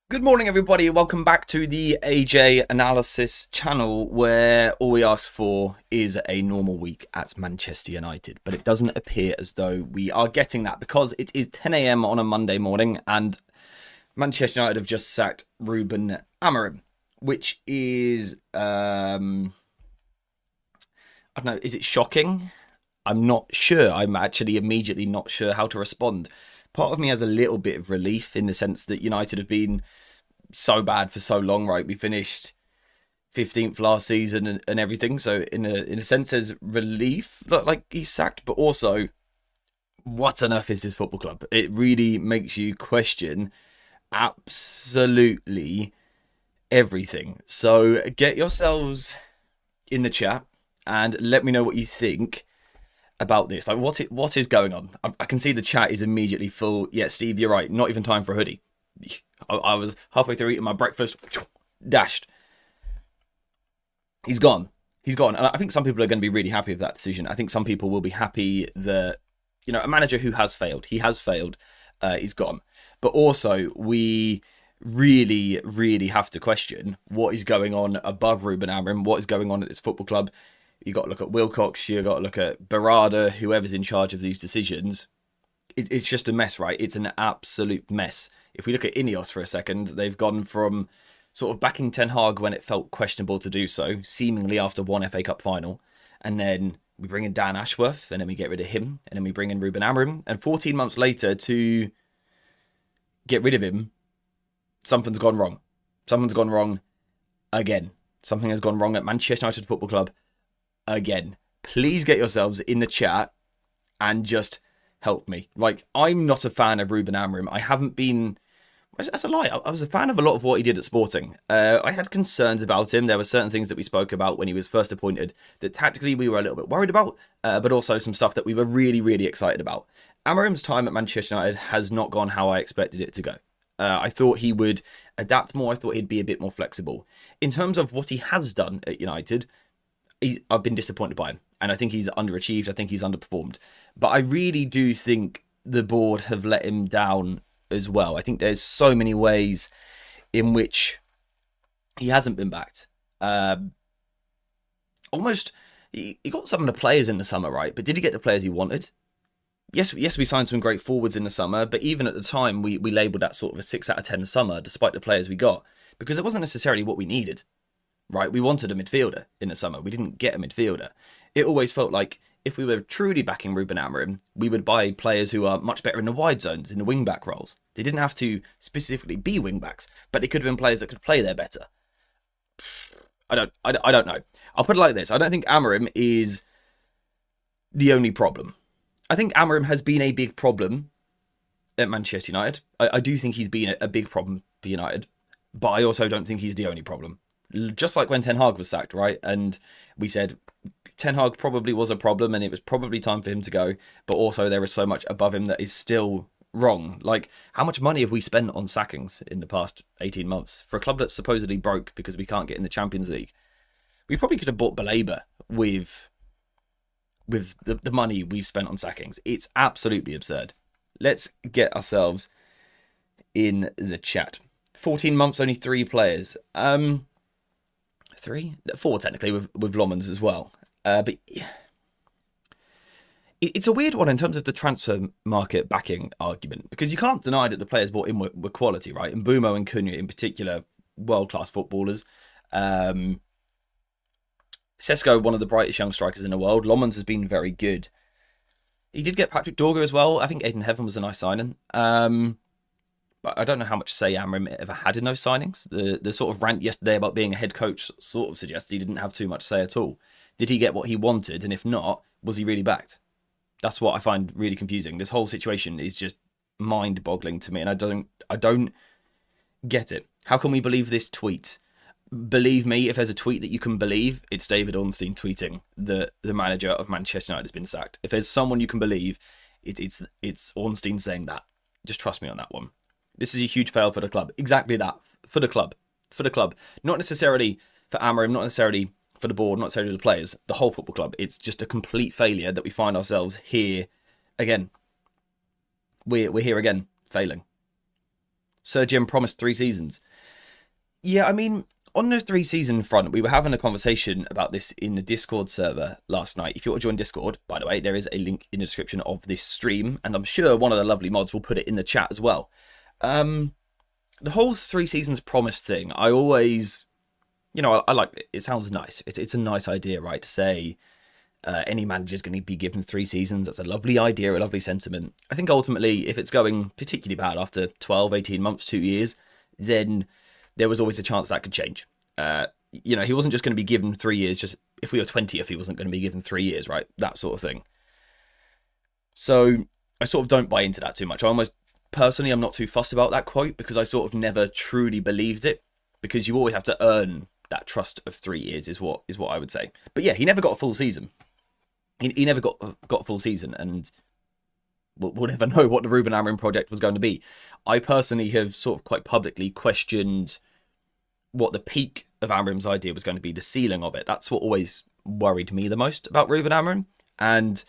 Good morning, everybody. Welcome back to the AJ Analysis channel, where all we ask for is a normal week at Manchester United. But it doesn't appear as though we are getting that, because it is 10 a.m. on a Monday morning and Manchester United have just sacked Ruben Amorim, which is, I don't know, is it shocking? I'm not sure. I'm actually immediately not sure how to respond. Part of me has a little bit of relief in the sense that United have been so bad for so long, right? We finished 15th last season and everything. So in a sense, there's relief that like he's sacked, but also what on earth is this football club? It really makes you question absolutely everything. So get yourselves in the chat and let me know what you think about this. Like, what is going on? I can see the chat is immediately full. Yeah, Steve, you're right. Not even time for a hoodie. I was halfway through eating my breakfast, dashed. He's gone. He's gone. And I think some people are going to be really happy with that decision. I think some people will be happy that, a manager who has failed, he's gone. But also, we really, really have to question what is going on above Ruben Amorim, what is going on at this football club. You got to look at Wilcox, you got to look at Barada, whoever's in charge of these decisions. It's just a mess, right? It's an absolute mess. If we look at Ineos for a second, they've gone from sort of backing Ten Hag when it felt questionable to do so, seemingly after one FA Cup final, and then we bring in Dan Ashworth, and then we get rid of him, and then we bring in Ruben Amorim, and 14 months later to get rid of him, something's gone wrong. Something's gone wrong again. Something has gone wrong at Manchester United Football Club again. Please get yourselves in the chat and just help me. Like, I'm not a fan of Ruben Amorim. I haven't been. That's a lie. I was a fan of a lot of what he did at Sporting. I had concerns about him. There were certain things that we spoke about when he was first appointed that tactically we were a little bit worried about, but also some stuff that we were really, really excited about. Amorim's time at Manchester United has not gone how I expected it to go. I thought he would adapt more. I thought he'd be a bit more flexible. In terms of what he has done at United, I've been disappointed by him, and I think he's underachieved. I think he's underperformed. But I really do think the board have let him down as well. I think there's so many ways in which he hasn't been backed. Almost, he got some of the players in the summer, right? But did he get the players he wanted? Yes, we signed some great forwards in the summer, but even at the time, we labelled that sort of a 6 out of 10 summer, despite the players we got, because it wasn't necessarily what we needed. Right, we wanted a midfielder in the summer. We didn't get a midfielder. It always felt like if we were truly backing Ruben Amorim, we would buy players who are much better in the wide zones, in the wing-back roles. They didn't have to specifically be wing-backs, but they could have been players that could play there better. I don't know. I'll put it like this. I don't think Amorim is the only problem. I think Amorim has been a big problem at Manchester United. I do think he's been a big problem for United, but I also don't think he's the only problem. Just like when Ten Hag was sacked, right? And we said Ten Hag probably was a problem and it was probably time for him to go. But also there is so much above him that is still wrong. Like, how much money have we spent on sackings in the past 18 months? For a club that's supposedly broke because we can't get in the Champions League. We probably could have bought Baleba with the money we've spent on sackings. It's absolutely absurd. Let's get ourselves in the chat. 14 months, only 3 players. 4 technically with Lomans as well. But it's a weird one in terms of the transfer market backing argument, because you can't deny that the players bought in were quality, right? And Bumo and Cunha in particular, world-class footballers. Sesko, one of the brightest young strikers in the world. Lomans has been very good. He did get Patrick Dorgu as well. I think Aiden Heaven was a nice signing. But I don't know how much say Amorim ever had in those signings. The sort of rant yesterday about being a head coach sort of suggests he didn't have too much say at all. Did he get what he wanted? And if not, was he really backed? That's what I find really confusing. This whole situation is just mind-boggling to me, and I don't get it. How can we believe this tweet? Believe me, if there's a tweet that you can believe, it's David Ornstein tweeting that the manager of Manchester United has been sacked. If there's someone you can believe, it's Ornstein saying that. Just trust me on that one. This is a huge fail for the club. Exactly that. For the club. Not necessarily for Amorim, not necessarily for the board, not necessarily the players. The whole football club. It's just a complete failure that we find ourselves here again. We're here again, failing. Sir Jim promised 3 seasons. Yeah, I mean, on the 3 season front, we were having a conversation about this in the Discord server last night. If you want to join Discord, by the way, there is a link in the description of this stream, and I'm sure one of the lovely mods will put it in the chat as well. The whole 3 seasons promised thing, I always, I like it. It sounds nice. It's a nice idea, right? To say any manager's going to be given 3 seasons. That's a lovely idea, a lovely sentiment. I think ultimately, if it's going particularly bad after 12, 18 months, 2 years, then there was always a chance that could change. He wasn't just going to be given 3 years. Just if we were 20th, he wasn't going to be given 3 years, right? That sort of thing. So I sort of don't buy into that too much. Personally, I'm not too fussed about that quote because I sort of never truly believed it, because you always have to earn that trust of 3 years is what I would say. But yeah, he never got a full season. He never got a full season, and we'll never know what the Ruben Amorim project was going to be. I personally have sort of quite publicly questioned what the peak of Amorim's idea was going to be, the ceiling of it. That's what always worried me the most about Ruben Amorim, and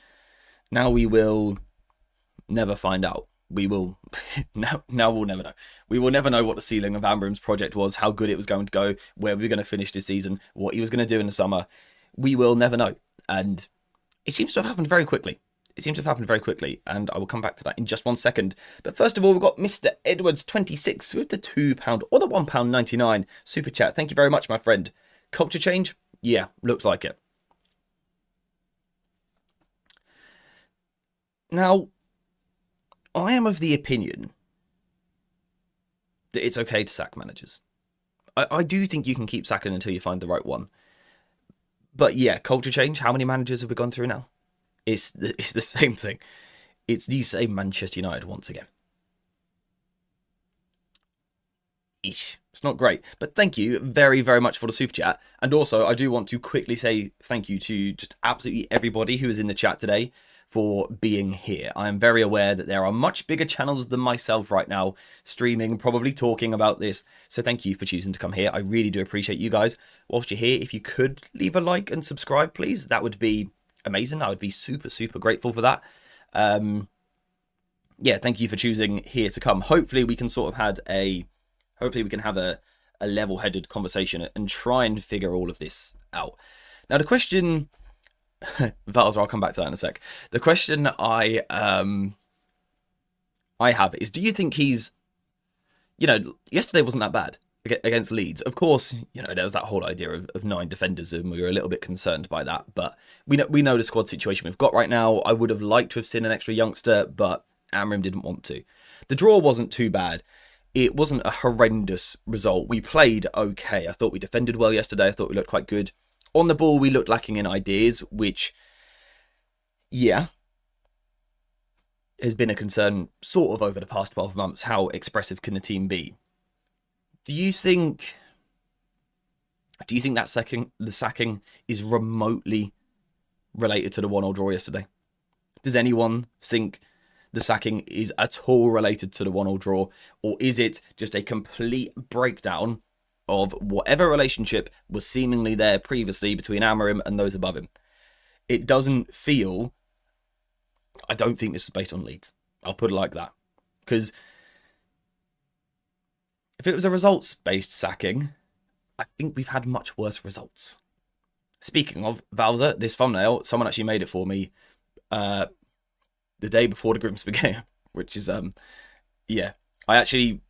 now we will never find out. We will now we'll never know. We will never know what the ceiling of Amorim's project was, how good it was going to go, where we were going to finish this season, what he was going to do in the summer. We will never know, and it seems to have happened very quickly. And I will come back to that in just 1 second. But first of all, we've got Mr. Edwards26 with the £2 or the £1.99 super chat. Thank you very much, my friend. Culture change? Yeah, looks like it. Now, I am of the opinion that it's okay to sack managers. I do think you can keep sacking until you find the right one. But yeah, culture change. How many managers have we gone through now? It's the same thing. It's the same Manchester United once again. Eesh. It's not great. But thank you very, very much for the super chat. And also, I do want to quickly say thank you to just absolutely everybody who is in the chat today for being here. I am very aware that there are much bigger channels than myself right now streaming, probably talking about this. So thank you for choosing to come here. I really do appreciate you guys. Whilst you're here, if you could leave a like and subscribe, please, that would be amazing. I would be super, super grateful for that. Yeah, thank you for choosing here to come. Hopefully we can have a level-headed conversation and try and figure all of this out. Now the question, Valzer, I'll come back to that in a sec. The question I have is, do you think he's, yesterday wasn't that bad against Leeds. Of course, there was that whole idea of 9 defenders, and we were a little bit concerned by that. But we know the squad situation we've got right now. I would have liked to have seen an extra youngster, but Amorim didn't want to. The draw wasn't too bad. It wasn't a horrendous result. We played okay. I thought we defended well yesterday. I thought we looked quite good. On the ball, we looked lacking in ideas, which, yeah, has been a concern sort of over the past 12 months. How expressive can the team be? Do you think that the sacking is remotely related to the 1-1 draw yesterday? Does anyone think the sacking is at all related to the 1-1 draw? Or is it just a complete breakdown of whatever relationship was seemingly there previously between Amorim and those above him? It doesn't feel... I don't think this was based on Leeds. I'll put it like that. Because if it was a results-based sacking, I think we've had much worse results. Speaking of Valza, this thumbnail, someone actually made it for me the day before the Grimsby game, which is, yeah. I actually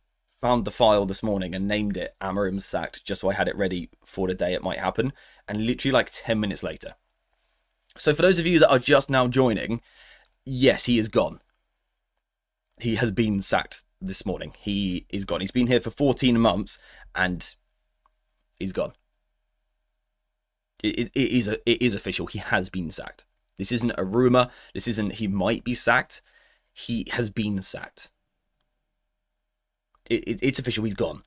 found the file this morning and named it Amorim Sacked, just so I had it ready for the day it might happen, and literally like 10 minutes later. So for those of you that are just now joining, yes, he is gone. He has been sacked this morning. He is gone. He's been here for 14 months and he's gone. It is official. He has been sacked. This isn't a rumour. This isn't he might be sacked. He has been sacked. It's official. He's gone.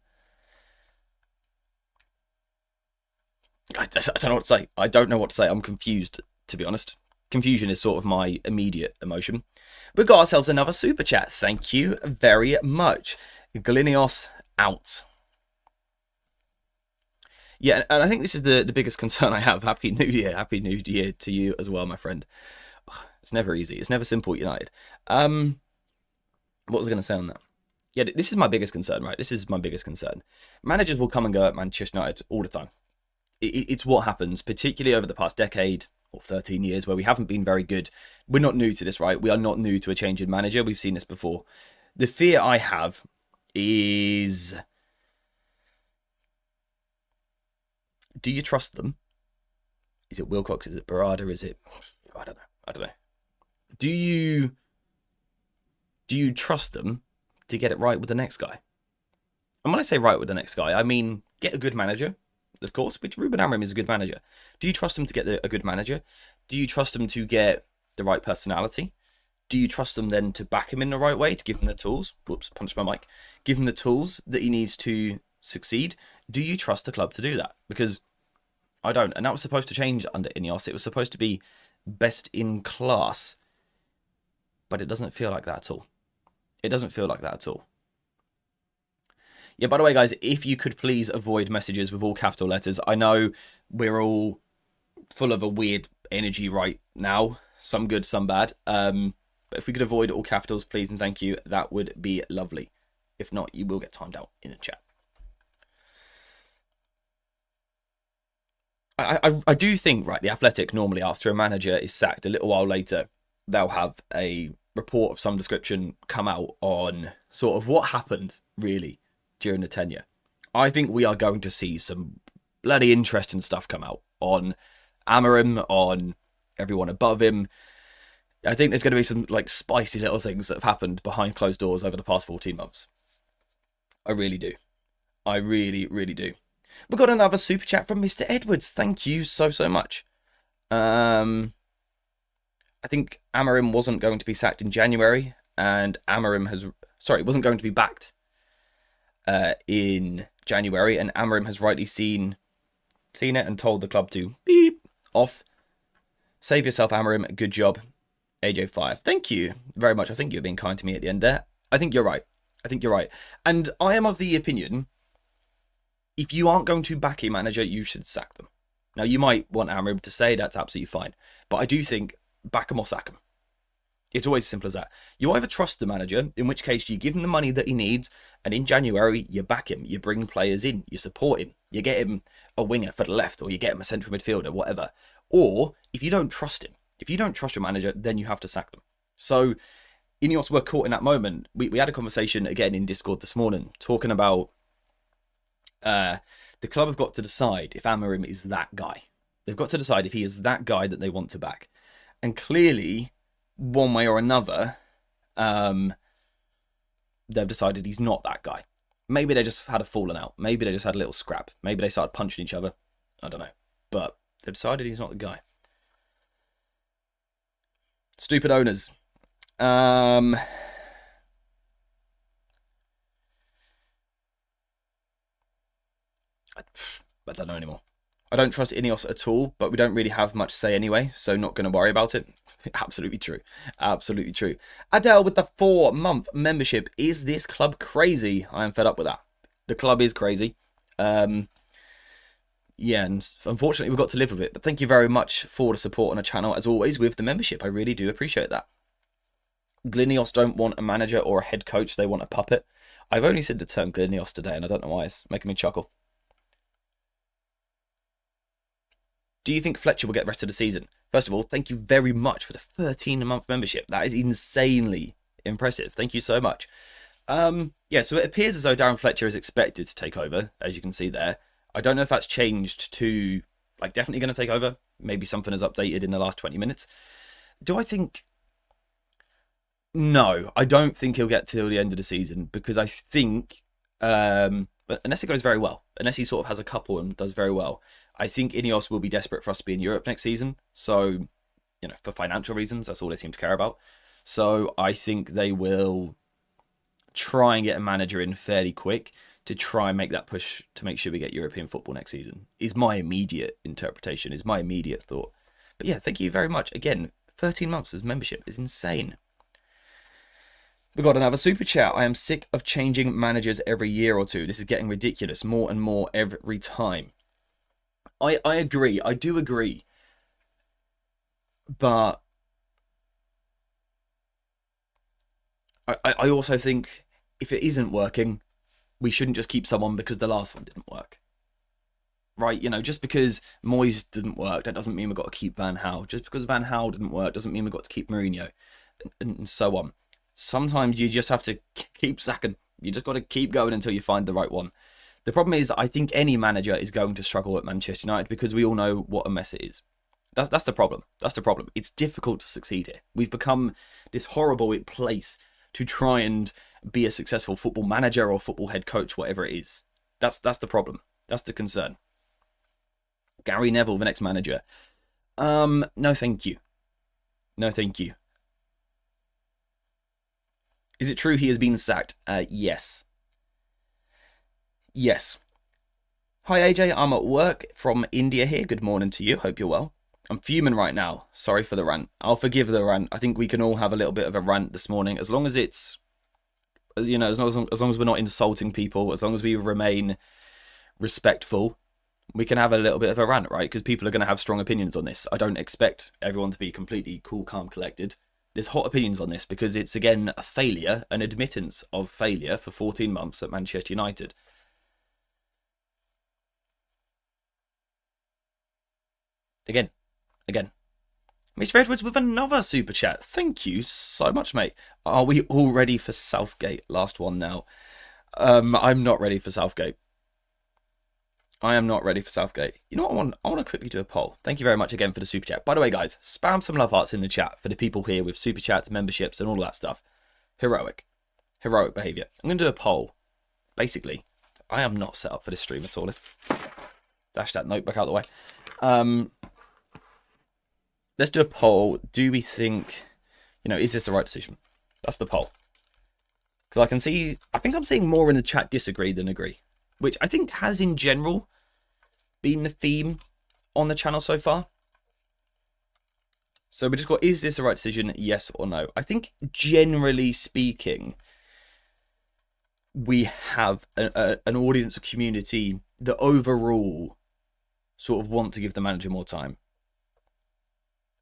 I don't know what to say. I don't know what to say. I'm confused, to be honest. Confusion is sort of my immediate emotion. We've got ourselves another super chat. Thank you very much. Ineos out. Yeah, and I think this is the biggest concern I have. Happy New Year. Happy New Year to you as well, my friend. It's never easy. It's never simple, United. What was I going to say on that? Yeah, this is my biggest concern, right? This is my biggest concern. Managers will come and go at Manchester United all the time. It's what happens, particularly over the past decade or 13 years, where we haven't been very good. We're not new to this, right? We are not new to a change in manager. We've seen this before. The fear I have is, do you trust them? Is it Wilcox? Is it Barada? Is it, I don't know. I don't know. Do you trust them to get it right with the next guy? And when I say right with the next guy, I mean get a good manager, of course, which Ruben Amorim is a good manager. Do you trust him to get a good manager? Do you trust him to get the right personality? Do you trust him then to back him in the right way, to give him the tools? Whoops, punched my mic. Give him the tools that he needs to succeed. Do you trust the club to do that? Because I don't. And that was supposed to change under Ineos. It was supposed to be best in class. But it doesn't feel like that at all. It doesn't feel like that at all. Yeah, by the way, guys, if you could please avoid messages with all capital letters. I know we're all full of a weird energy right now. Some good, some bad. But if we could avoid all capitals, please and thank you, that would be lovely. If not, you will get timed out in the chat. I do think, right, the Athletic normally, after a manager is sacked, a little while later, they'll have a report of some description come out on sort of what happened, really, during the tenure. I think we are going to see some bloody interesting stuff come out on Amorim, on everyone above him. I think there's going to be some like spicy little things that have happened behind closed doors over the past 14 months. I really do. I really, really do. We've got another super chat from Mr. Edwards. Thank you so much. I think Amorim wasn't going to be sacked in January, and Amorim wasn't going to be backed in January, and Amorim has rightly seen it and told the club to beep off. Save yourself, Amorim. Good job. AJ5. Thank you very much. I think you're being kind to me at the end there. I think you're right. And I am of the opinion, if you aren't going to back a manager, you should sack them. Now, you might want Amorim to stay. That's absolutely fine. But I do think back him or sack him. It's always as simple as that. You either trust the manager, in which case you give him the money that he needs, and in January, you back him. You bring players in. You support him. You get him a winger for the left, or you get him a central midfielder, whatever. Or, if you don't trust him, if you don't trust your manager, then you have to sack them. So, Ineos were caught in that moment. We had a conversation, again, in Discord this morning, talking about the club have got to decide if Amorim is that guy. They've got to decide if he is that guy that they want to back. And clearly, one way or another, they've decided he's not that guy. Maybe they just had a falling out. Maybe they just had a little scrap. Maybe they started punching each other. I don't know. But they've decided he's not the guy. Stupid owners. I don't know anymore. I don't trust Ineos at all, but we don't really have much say anyway, so not going to worry about it. Absolutely true. Absolutely true. Adele with the 4-month membership. Is this club crazy? I am fed up with that. The club is crazy. Yeah, and unfortunately we've got to live with it. But thank you very much for the support on the channel, as always, with the membership. I really do appreciate that. Ineos don't want a manager or a head coach. They want a puppet. I've only said the term Ineos today, and I don't know why. It's making me chuckle. Do you think Fletcher will get the rest of the season? First of all, thank you very much for the 13-month membership. That is insanely impressive. Thank you so much. Yeah, so it appears as though Darren Fletcher is expected to take over, as you can see there. I don't know if that's changed to, like, definitely going to take over. Maybe something has updated in the last 20 minutes. Do I think... No, I don't think he'll get till the end of the season, because I think... but unless it goes very well, unless he sort of has a couple and does very well, I think Ineos will be desperate for us to be in Europe next season. So, you know, for financial reasons, that's all they seem to care about. So I think they will try and get a manager in fairly quick to try and make that push to make sure we get European football next season, is my immediate interpretation, is my immediate thought. But yeah, thank you very much. Again, 13 months as membership is insane. We've got another super chat. I am sick of changing managers every year or two. This is getting ridiculous more and more every time. I agree. I do agree. But I also think if it isn't working, we shouldn't just keep someone because the last one didn't work. Right? Just because Moyes didn't work, that doesn't mean we've got to keep Van Gaal. Just because Van Gaal didn't work doesn't mean we've got to keep Mourinho, and so on. Sometimes you just have to keep sacking. You just got to keep going until you find the right one. The problem is, I think any manager is going to struggle at Manchester United because we all know what a mess it is. That's the problem. That's the problem. It's difficult to succeed here. We've become this horrible place to try and be a successful football manager or football head coach, whatever it is. That's the problem. That's the concern. Gary Neville, the next manager. No, thank you. No, thank you. Is it true he has been sacked? Yes. Yes. Hi AJ, I'm at work from India here. Good morning to you. Hope you're well. I'm fuming right now. Sorry for the rant. I'll forgive the rant. I think we can all have a little bit of a rant this morning, as long as it's, as long as we're not insulting people, as long as we remain respectful, we can have a little bit of a rant, right? Because people are going to have strong opinions on this. I don't expect everyone to be completely cool, calm, collected. There's hot opinions on this because it's, again, a failure, an admittance of failure for 14 months at Manchester United. Again. Mr. Edwards with another super chat. Thank you so much, mate. Are we all ready for Southgate? Last one now. I'm not ready for Southgate. I am not ready for Southgate. You know what? I want to quickly do a poll. Thank you very much again for the super chat. By the way, guys, spam some love hearts in the chat for the people here with super chats, memberships, and all that stuff. Heroic behaviour. I'm going to do a poll. Basically, I am not set up for this stream at all. Let's dash that notebook out of the way. Let's do a poll. Do we think, is this the right decision? That's the poll. Because I think I'm seeing more in the chat disagree than agree, which I think has in general been the theme on the channel so far. So we just got, is this the right decision? Yes or no? I think generally speaking, we have an audience, a community that overall sort of want to give the manager more time.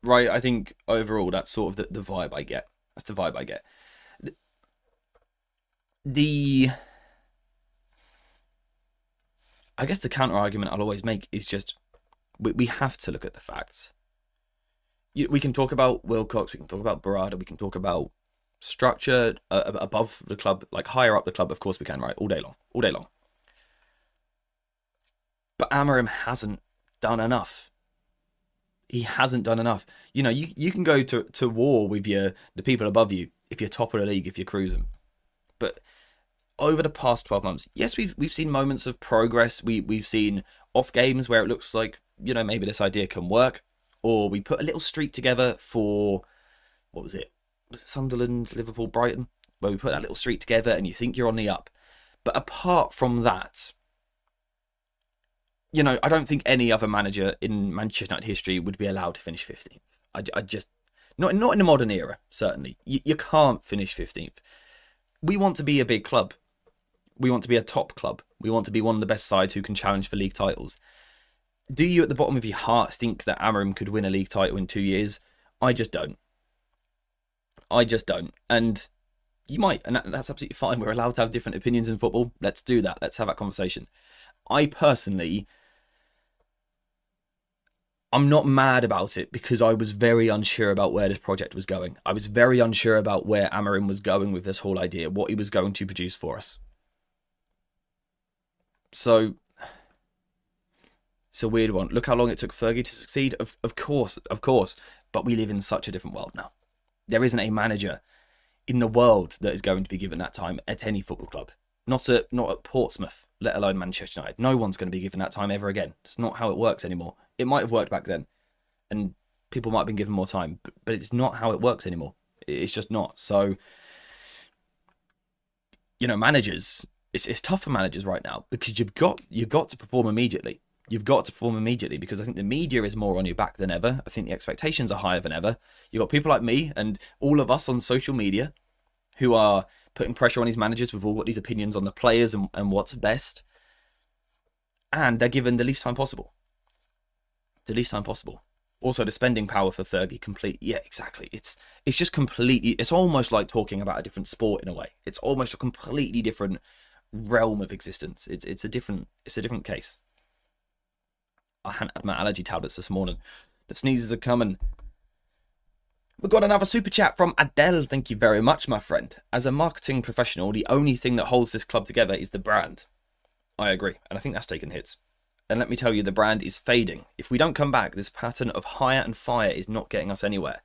Right? I think overall that's sort of the vibe I get. That's the vibe I get. I guess the counter argument I'll always make is just we have to look at the facts. We can talk about Wilcox, we can talk about Barada, we can talk about structure above the club, like higher up the club. Of course we can, right? All day long. But Amorim hasn't done enough. He hasn't done enough. You can go to war with the people above you if you're top of the league, if you're cruising. But over the past 12 months, yes, we've seen moments of progress. We've seen off games where it looks like, maybe this idea can work. Or we put a little streak together for, what was it? Was it Sunderland, Liverpool, Brighton? Where we put that little streak together and you think you're on the up. But apart from that, I don't think any other manager in Manchester United history would be allowed to finish 15th. I just, not in the modern era, certainly. You can't finish 15th. We want to be a big club. We want to be a top club. We want to be one of the best sides who can challenge for league titles. Do you, at the bottom of your heart, think that Amorim could win a league title in 2 years? I just don't. And you might, and that's absolutely fine. We're allowed to have different opinions in football. Let's do that. Let's have that conversation. I personally, I'm not mad about it because I was very unsure about where this project was going. I was very unsure about where Amorim was going with this whole idea, what he was going to produce for us. So, it's a weird one. Look how long it took Fergie to succeed. Of course. But we live in such a different world now. There isn't a manager in the world that is going to be given that time at any football club. Not at Portsmouth, let alone Manchester United. No one's going to be given that time ever again. It's not how it works anymore. It might have worked back then, and people might have been given more time, but it's not how it works anymore. It's just not. So, managers, it's tough for managers right now because you've got to perform immediately. You've got to perform immediately because I think the media is more on your back than ever. I think the expectations are higher than ever. You've got people like me and all of us on social media who are putting pressure on these managers with all got these opinions on the players and what's best. And they're given the least time possible. Also, the spending power for Fergie, yeah, exactly. It's just completely. It's almost like talking about a different sport in a way. It's almost a completely different realm of existence. It's a different case. I hadn't had my allergy tablets this morning. The sneezes are coming. We've got another super chat from Adele. Thank you very much, my friend. As a marketing professional, the only thing that holds this club together is the brand. I agree, and I think that's taken hits. And let me tell you, the brand is fading. If we don't come back, this pattern of hire and fire is not getting us anywhere.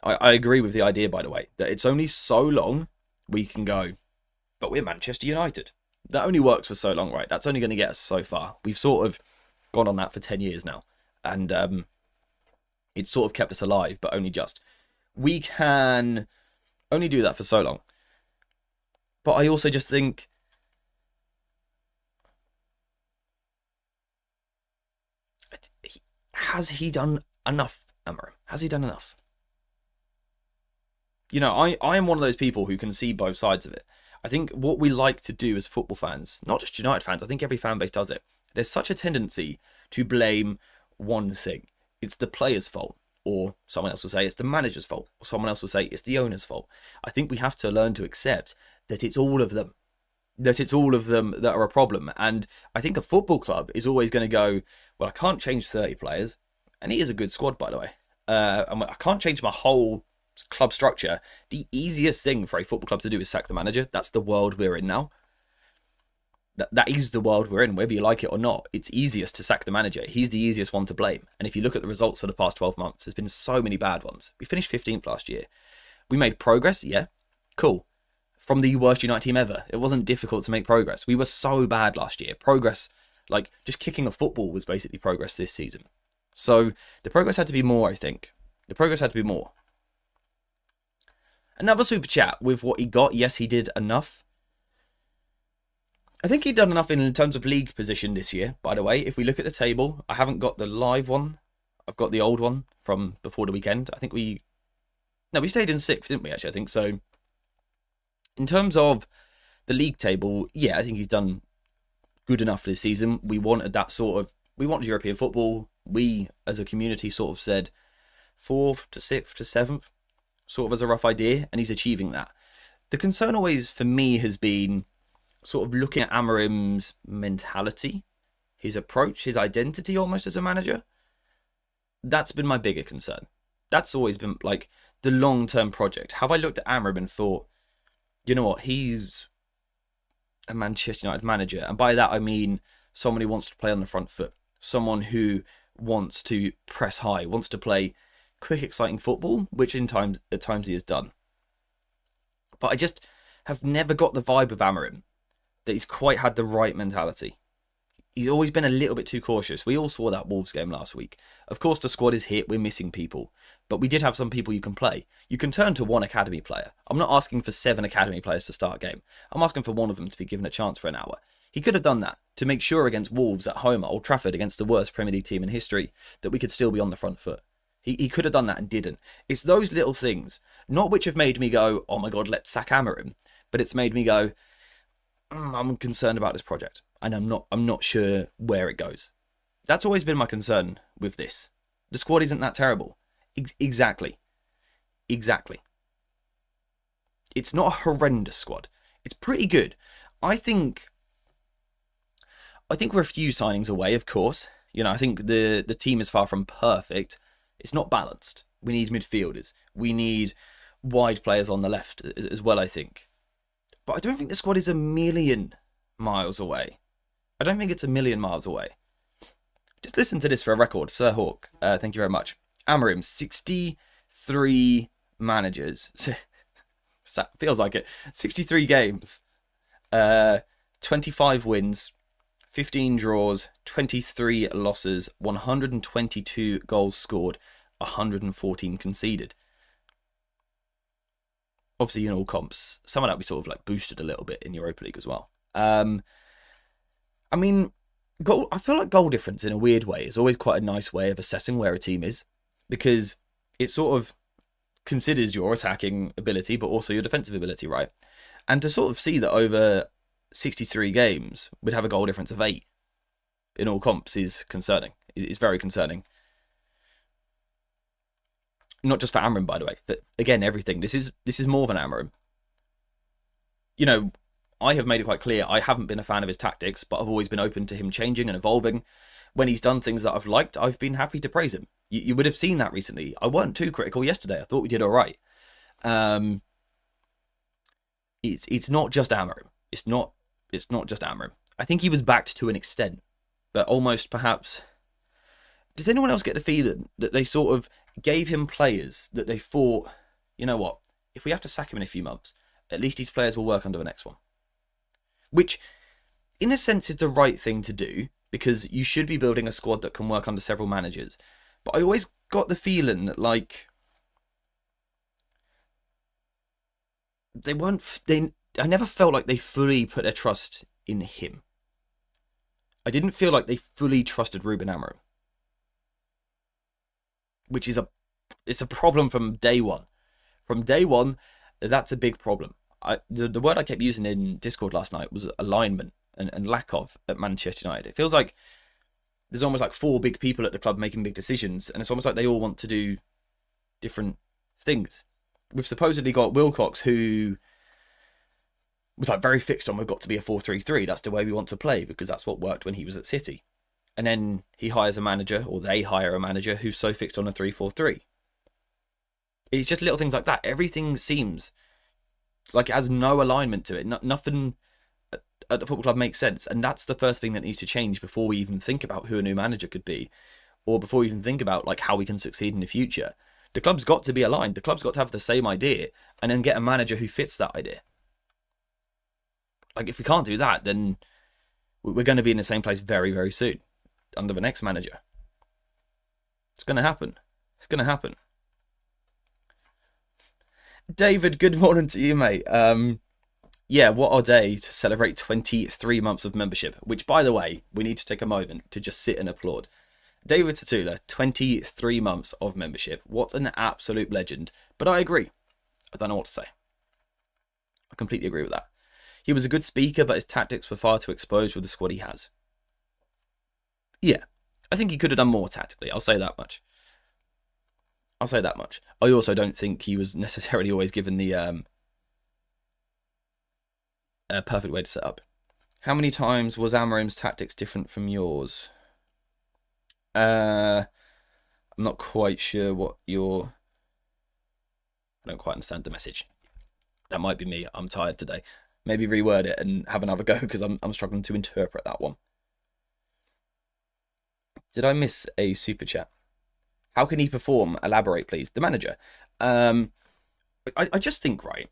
I agree with the idea, by the way, that it's only so long we can go, but we're Manchester United. That only works for so long, right? That's only going to get us so far. We've sort of gone on that for 10 years now. And it's sort of kept us alive, but only just. We can only do that for so long. But I also just think... Has he done enough, Amorim? Has he done enough? You know, I am one of those people who can see both sides of it. I think what we like to do as football fans, not just United fans, I think every fan base does it. There's such a tendency to blame one thing. It's the player's fault. Or someone else will say it's the manager's fault. Or someone else will say it's the owner's fault. I think we have to learn to accept that it's all of them. That it's all of them that are a problem. And I think a football club is always going to go, well, I can't change 30 players. And it is a good squad, by the way. I can't change my whole club structure. The easiest thing for a football club to do is sack the manager. That's the world we're in now. That is the world we're in, whether you like it or not. It's easiest to sack the manager. He's the easiest one to blame. And if you look at the results of the past 12 months, there's been so many bad ones. We finished 15th last year. We made progress, yeah, cool. From the worst United team ever. It wasn't difficult to make progress. We were so bad last year. Progress, like just kicking a football was basically progress this season. So the progress had to be more, I think. The progress had to be more. Another super chat with what he got. Yes, he did enough. I think he'd done enough in terms of league position this year, by the way. If we look at the table, I haven't got the live one. I've got the old one from before the weekend. I think we stayed in 6th, didn't we, actually? I think so. In terms of the league table, yeah, I think he's done good enough this season. We wanted European football. We, as a community, sort of said 4th to 6th to 7th, sort of as a rough idea, and he's achieving that. The concern always for me has been sort of looking at Amorim's mentality, his approach, his identity almost as a manager. That's been my bigger concern. That's always been like the long-term project. Have I looked at Amorim and thought, you know what, he's a Manchester United manager, and by that I mean someone who wants to play on the front foot, someone who wants to press high, wants to play quick, exciting football, which at times he has done. But I just have never got the vibe of Amorim that he's quite had the right mentality. He's always been a little bit too cautious. We all saw that Wolves game last week. Of course, the squad is hit. We're missing people. But we did have some people you can play. You can turn to one academy player. I'm not asking for 7 academy players to start a game. I'm asking for one of them to be given a chance for an hour. He could have done that to make sure against Wolves at home at Old Trafford, against the worst Premier League team in history, that we could still be on the front foot. He could have done that and didn't. It's those little things, not which have made me go, oh my God, let's sack Amorim, but it's made me go, I'm concerned about this project, and I'm not sure where it goes. That's always been my concern with this. The squad isn't that terrible. Exactly. It's not a horrendous squad. It's pretty good. I think we're a few signings away, of course. You know, I think the team is far from perfect. It's not balanced. We need midfielders. We need wide players on the left as well, I think. But I don't think the squad is a million miles away. I don't think it's a million miles away. Just listen to this for a record. Sir Hawk, thank you very much. Amorim, 63 managers. Feels like it. 63 games. 25 wins. 15 draws. 23 losses. 122 goals scored. 114 conceded. Obviously, in all comps, some of that we sort of like boosted a little bit in Europa League as well. I mean, I feel like goal difference in a weird way is always quite a nice way of assessing where a team is, because it sort of considers your attacking ability, but also your defensive ability, right? And to sort of see that over 63 games, we'd have a goal difference of 8. in all comps is concerning. It's very concerning. Not just for Amorim, by the way, but again, everything. This is more than Amorim. You know, I have made it quite clear I haven't been a fan of his tactics, but I've always been open to him changing and evolving. When he's done things that I've liked, I've been happy to praise him. You would have seen that recently. I weren't too critical yesterday. I thought we did all right. It's not just Amorim. It's not just Amorim. I think he was backed to an extent, but almost perhaps. Does anyone else get the feeling that they sort of gave him players that they thought, you know what, if we have to sack him in a few months, at least these players will work under the next one? Which, in a sense, is the right thing to do, because you should be building a squad that can work under several managers. But I always got the feeling that, like, I never felt like they fully put their trust in him. I didn't feel like they fully trusted Ruben Amorim, which is it's a problem from day one. From day one, that's a big problem. The word I kept using in Discord last night was alignment and lack of at Manchester United. It feels like there's almost like 4 big people at the club making big decisions, and it's almost like they all want to do different things. We've supposedly got Wilcox, who was like very fixed on, we've got to be a 4-3-3. That's the way we want to play, because that's what worked when he was at City. And then he hires a manager, or they hire a manager who's so fixed on a 3-4-3. It's just little things like that. Everything seems like it has no alignment to it. Nothing at the football club makes sense. And that's the first thing that needs to change before we even think about who a new manager could be, or before we even think about like how we can succeed in the future. The club's got to be aligned. The club's got to have the same idea, and then get a manager who fits that idea. Like, if we can't do that, then we're going to be in the same place very, very soon under the next manager. It's going to happen. It's going to happen. David, good morning to you, mate. Yeah, what a day to celebrate 23 months of membership, which, by the way, we need to take a moment to just sit and applaud. David Tatula, 23 months of membership. What an absolute legend. But I agree. I don't know what to say. I completely agree with that. He was a good speaker, but his tactics were far too exposed with the squad he has. Yeah, I think he could have done more tactically. I'll say that much. I also don't think he was necessarily always given the perfect way to set up. How many times was Amorim's tactics different from yours? I'm not quite sure what I don't quite understand the message. That might be me. I'm tired today. Maybe reword it and have another go, because I'm struggling to interpret that one. Did I miss a super chat? How can he perform? Elaborate, please. The manager. I just think, right,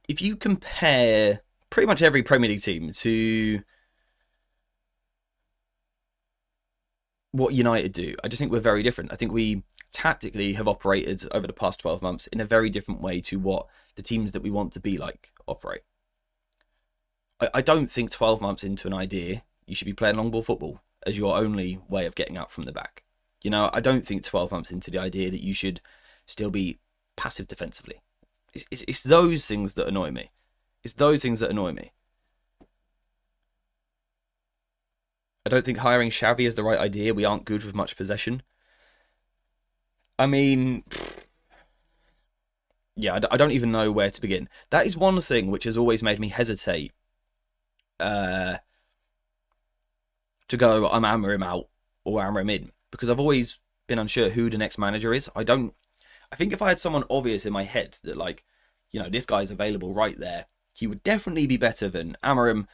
if you compare pretty much every Premier League team to what United do, I just think we're very different. I think we tactically have operated over the past 12 months in a very different way to what the teams that we want to be like operate. I don't think 12 months into an idea you should be playing long ball football as your only way of getting out from the back. You know, I don't think 12 months into the idea that you should still be passive defensively. It's those things that annoy me. It's those things that annoy me. I don't think hiring Xavi is the right idea. We aren't good with much possession. I mean, yeah, I don't even know where to begin. That is one thing which has always made me hesitate to go, I'm Amorim out or Amorim in, because I've always been unsure who the next manager is. I think if I had someone obvious in my head that, like, you know, this guy's available right there, he would definitely be better than Amorim.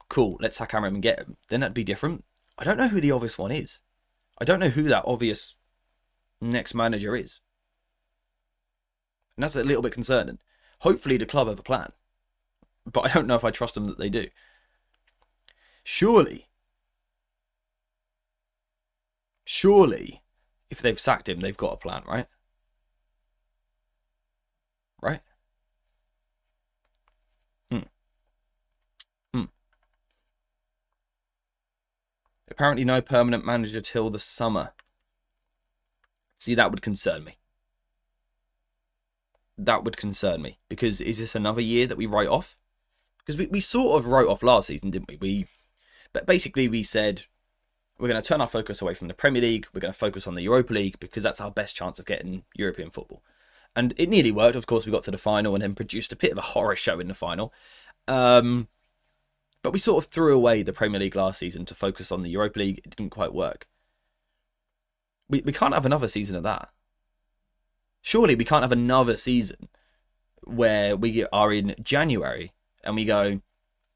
Cool, let's sack Amorim and get him. Then that'd be different. I don't know who the obvious one is. I don't know who that obvious next manager is. And that's a little bit concerning. Hopefully the club have a plan, but I don't know if I trust them that they do. Surely, if they've sacked him, they've got a plan, right? Right? Apparently no permanent manager till the summer. See, that would concern me. That would concern me. Because is this another year that we write off? Because we sort of wrote off last season, didn't we? But basically we said we're going to turn our focus away from the Premier League. We're going to focus on the Europa League because that's our best chance of getting European football. And it nearly worked. Of course, we got to the final and then produced a bit of a horror show in the final. But we sort of threw away the Premier League last season to focus on the Europa League. It didn't quite work. We can't have another season of that. Surely we can't have another season where we are in January and we go,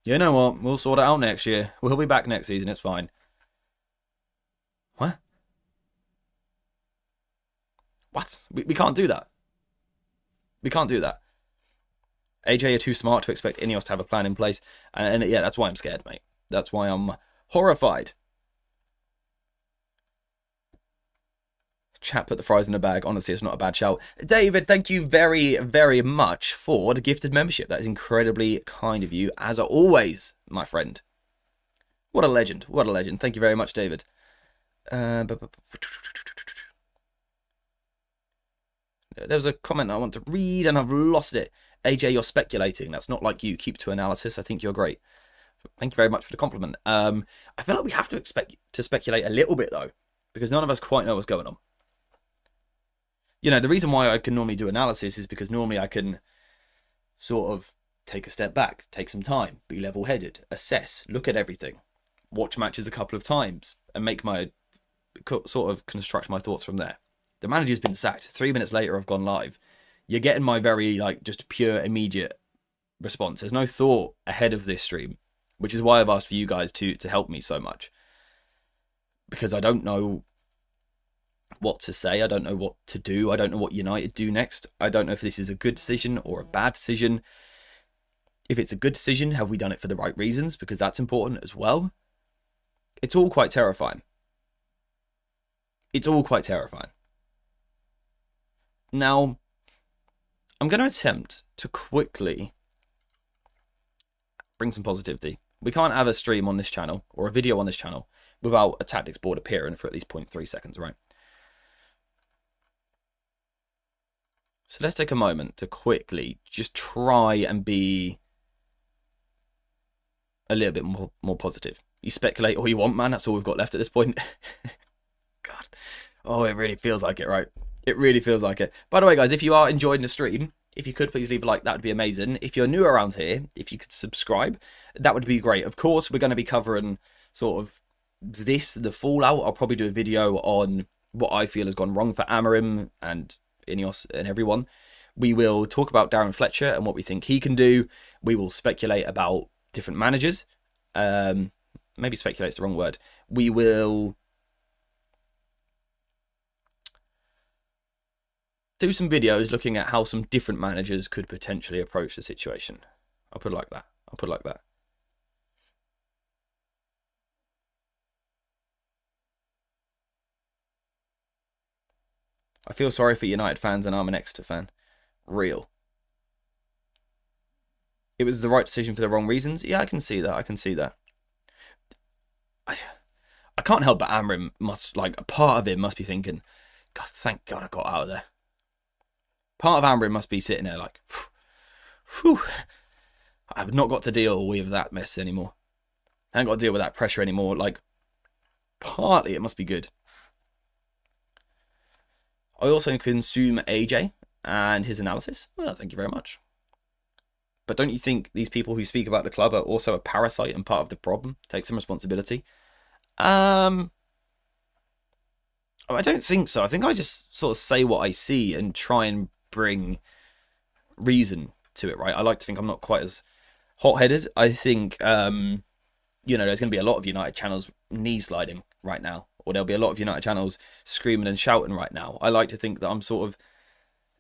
you know what, we'll sort it out next year. We'll be back next season, it's fine. What? We can't do that. We can't do that. AJ are too smart to expect Ineos to have a plan in place. And yeah, that's why I'm scared, mate. That's why I'm horrified. Chat put the fries in a bag. Honestly, it's not a bad shout. David, thank you very, very much for the gifted membership. That is incredibly kind of you, as always, my friend. What a legend. What a legend. Thank you very much, David. There was a comment I want to read and I've lost it. AJ, you're speculating. That's not like you. Keep to analysis. I think you're great. Thank you very much for the compliment. I feel like we have to expect to speculate a little bit, though, because none of us quite know what's going on. You know, the reason why I can normally do analysis is because normally I can sort of take a step back, take some time, be level-headed, assess, look at everything, watch matches a couple of times, and make my sort of construct my thoughts from there. The manager's been sacked. 3 minutes later, I've gone live. You're getting my very, like, just pure, immediate response. There's no thought ahead of this stream, which is why I've asked for you guys to help me so much. Because I don't know what to say. I don't know what to do. I don't know what United do next. I don't know if this is a good decision or a bad decision. If it's a good decision, have we done it for the right reasons? Because that's important as well. It's all quite terrifying. It's all quite terrifying. Now, I'm going to attempt to quickly bring some positivity. We can't have a stream on this channel or a video on this channel without a tactics board appearing for at least 0.3 seconds, right? So let's take a moment to quickly just try and be a little bit more positive. You speculate all you want, man. That's all we've got left at this point. God. Oh, it really feels like it, right? It really feels like it. By the way, guys, if you are enjoying the stream, if you could please leave a like, that would be amazing. If you're new around here, if you could subscribe, that would be great. Of course, we're going to be covering sort of the fallout. I'll probably do a video on what I feel has gone wrong for Amorim and Ineos and everyone. We will talk about Darren Fletcher and what we think he can do. We will speculate about different managers. Maybe speculate is the wrong word. We will do some videos looking at how some different managers could potentially approach the situation. I'll put it like that. I'll put it like that. I feel sorry for United fans and I'm an Exeter fan. Real. It was the right decision for the wrong reasons. Yeah, I can see that. I can see that. I can't help but Amorim must, like, a part of him must be thinking, God, thank God I got out of there. Part of Amorim must be sitting there like, phew, I've not got to deal with that mess anymore. I haven't got to deal with that pressure anymore. Like, partly it must be good. I also consume AJ and his analysis. Well, thank you very much. But don't you think these people who speak about the club are also a parasite and part of the problem? Take some responsibility. I don't think so. I think I just sort of say what I see and try and bring reason to it, right? I like to think I'm not quite as hot-headed. I think, you know, there's going to be a lot of United channels knee sliding right now. Or there'll be a lot of United channels screaming and shouting right now. I like to think that I'm sort of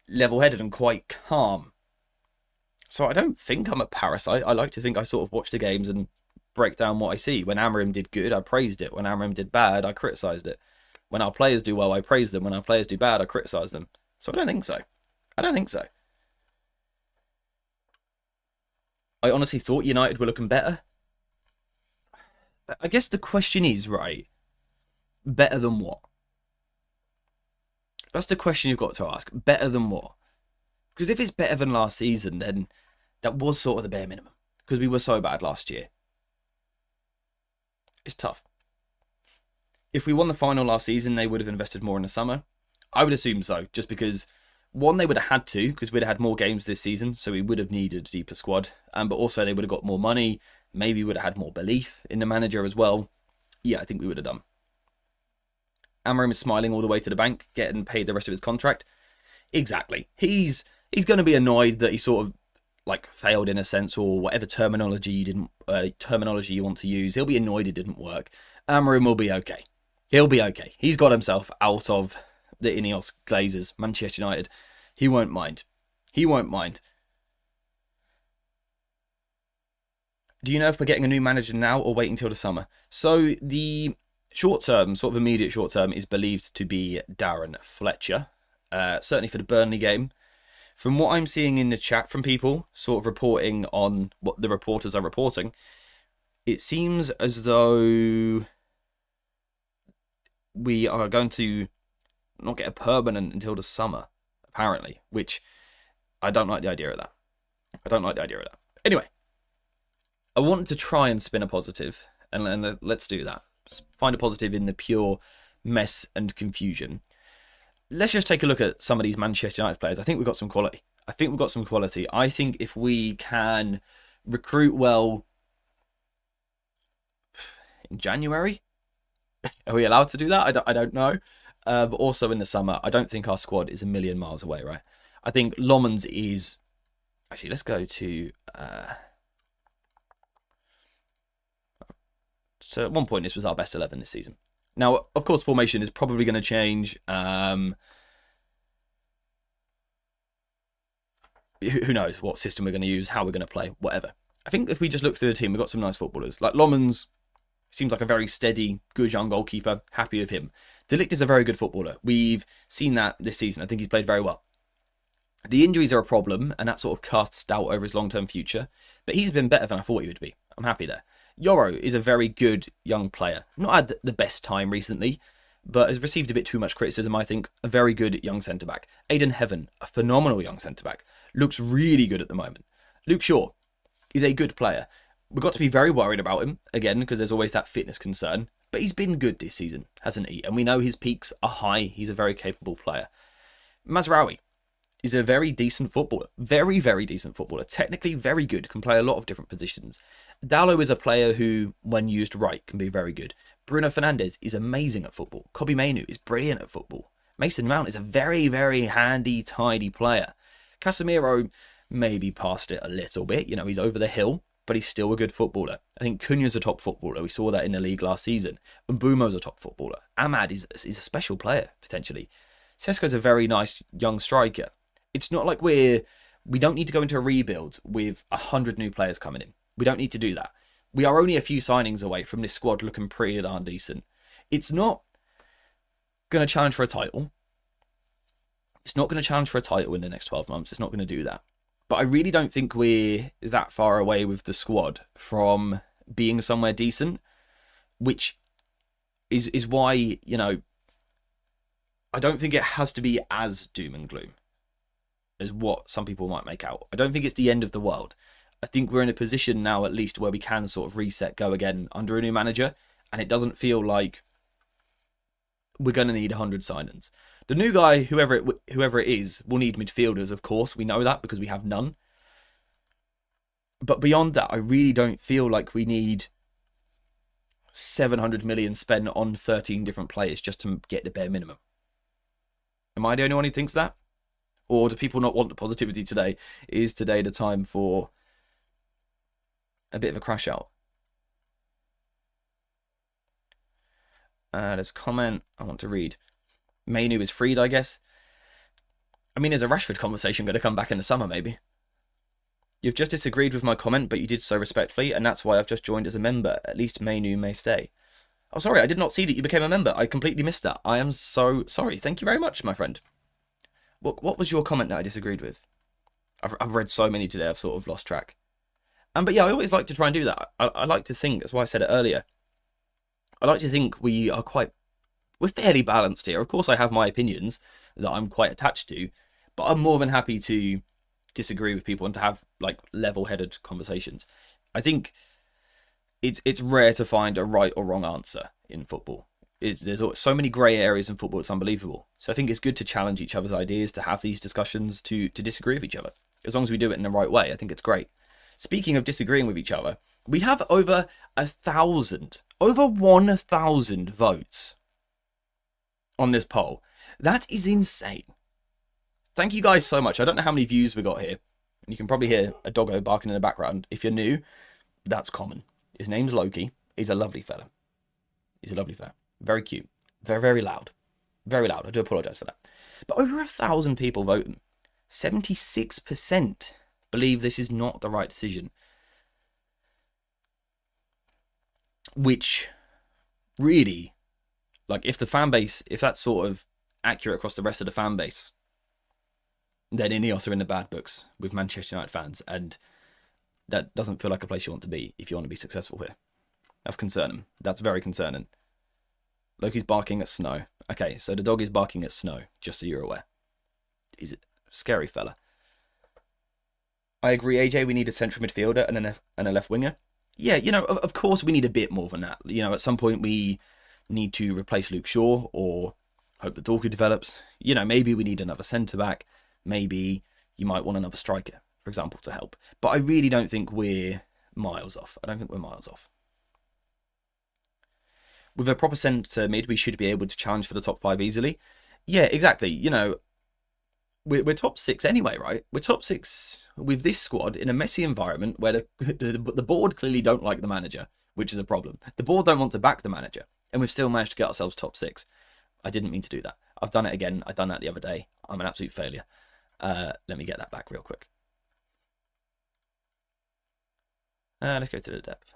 level-headed and quite calm. So I don't think I'm a parasite. I like to think I sort of watch the games and break down what I see. When Amorim did good, I praised it. When Amorim did bad, I criticised it. When our players do well, I praise them. When our players do bad, I criticise them. So I don't think so. I don't think so. I honestly thought United were looking better. I guess the question is, right, better than what? That's the question you've got to ask. Better than what? Because if it's better than last season, then that was sort of the bare minimum. Because we were so bad last year. It's tough. If we won the final last season, they would have invested more in the summer. I would assume so, just because, one, they would have had to, because we'd have had more games this season, so we would have needed a deeper squad. But also they would have got more money. Maybe we would have had more belief in the manager as well. Yeah, I think we would have done. Amorim is smiling all the way to the bank, getting paid the rest of his contract. Exactly. He's going to be annoyed that he sort of like failed in a sense, or whatever terminology you want to use. He'll be annoyed it didn't work. Amorim will be okay. He'll be okay. He's got himself out of the Ineos Glazers, Manchester United. He won't mind. He won't mind. Do you know if we're getting a new manager now or waiting till the summer? So the short term, sort of immediate short term, is believed to be Darren Fletcher. Certainly for the Burnley game. From what I'm seeing in the chat from people, sort of reporting on what the reporters are reporting, it seems as though we are going to not get a permanent until the summer, apparently, which I don't like the idea of that. I don't like the idea of that. Anyway, I wanted to try and spin a positive, and let's do that. Find a positive in the pure mess and confusion. Let's just take a look at some of these Manchester United players. I think we've got some quality. I think if we can recruit well in January, are we allowed to do that? I don't know. But also in the summer, I don't think our squad is a million miles away, right? I think Lomans is... Actually, let's go to... So at one point, this was our best 11 this season. Now, of course, formation is probably going to change. Who knows what system we're going to use, how we're going to play, whatever. I think if we just look through the team, we've got some nice footballers. Like Lomans seems like a very steady, good young goalkeeper. Happy with him. De Ligt is a very good footballer. We've seen that this season. I think he's played very well. The injuries are a problem, and that sort of casts doubt over his long-term future. But he's been better than I thought he would be. I'm happy there. Yoro is a very good young player. Not had the best time recently, but has received a bit too much criticism, I think. A very good young centre-back. Aidan Heaven, a phenomenal young centre-back. Looks really good at the moment. Luke Shaw is a good player. We've got to be very worried about him, again, because there's always that fitness concern. But he's been good this season, hasn't he? And we know his peaks are high. He's a very capable player. Mazraoui is a very decent footballer. Very, very decent footballer. Technically very good. Can play a lot of different positions. Dallo is a player who, when used right, can be very good. Bruno Fernandes is amazing at football. Kobbie Mainoo is brilliant at football. Mason Mount is a very, very handy, tidy player. Casemiro maybe passed it a little bit. You know, he's over the hill, but he's still a good footballer. I think Cunha's a top footballer. We saw that in the league last season. Mbumo's a top footballer. Ahmad is a special player, potentially. Sesko's a very nice young striker. It's not like we don't need to go into a rebuild with 100 new players coming in. We don't need to do that. We are only a few signings away from this squad looking pretty darn decent. It's not going to challenge for a title. It's not going to challenge for a title in the next 12 months. It's not going to do that. But I really don't think we're that far away with the squad from being somewhere decent, which is why, you know, I don't think it has to be as doom and gloom as what some people might make out. I don't think it's the end of the world. I think we're in a position now, at least, where we can sort of reset, go again under a new manager, and it doesn't feel like we're going to need 100 signings. The new guy, whoever it is, will need midfielders, of course. We know that because we have none. But beyond that, I really don't feel like we need 700 million spent on 13 different players just to get the bare minimum. Am I the only one who thinks that? Or do people not want the positivity today? Is today the time for a bit of a crash out? There's a comment I want to read. Mainoo is freed, I guess. I mean, is a Rashford conversation going to come back in the summer, maybe? You've just disagreed with my comment, but you did so respectfully, and that's why I've just joined as a member. At least Mainoo may stay. Oh, sorry, I did not see that you became a member. I completely missed that. I am so sorry. Thank you very much, my friend. What was your comment that I disagreed with? I've read so many today, I've sort of lost track. But yeah, I always like to try and do that. I like to think, that's why I said it earlier, I like to think we're fairly balanced here. Of course, I have my opinions that I'm quite attached to, but I'm more than happy to disagree with people and to have like level-headed conversations. I think it's rare to find a right or wrong answer in football. There's so many grey areas in football, it's unbelievable. So I think it's good to challenge each other's ideas, to have these discussions, to disagree with each other. As long as we do it in the right way, I think it's great. Speaking of disagreeing with each other, we have over 1,000 votes on this poll. That is insane. Thank you guys so much. I don't know how many views we got here. You can probably hear a doggo barking in the background. If you're new, that's common. His name's Loki. He's a lovely fella. He's a lovely fella. Very cute. Very, very loud. Very loud. I do apologise for that. But over 1,000 people voting. 76% believe this is not the right decision. Which really, like, if the fan base, if that's sort of accurate across the rest of the fan base, then Ineos are in the bad books with Manchester United fans, and that doesn't feel like a place you want to be if you want to be successful here. That's concerning. That's very concerning. Loki's barking at snow. Okay, so the dog is barking at snow, just so you're aware. He's a scary fella. I agree, AJ, we need a central midfielder and a left winger. Yeah, you know, of course we need a bit more than that. You know, at some point we need to replace Luke Shaw or hope that Dorku develops. You know, maybe we need another centre-back. Maybe you might want another striker, for example, to help. But I really don't think we're miles off. I don't think we're miles off. With a proper centre mid, we should be able to challenge for the top 5 easily. Yeah, exactly. You know, we're top 6 anyway, right? We're top 6 with this squad in a messy environment where the board clearly don't like the manager, which is a problem. The board don't want to back the manager, and we've still managed to get ourselves top 6. I didn't mean to do that. I've done it again. I've done that the other day. I'm an absolute failure. Let me get that back real quick. Let's go to the depth.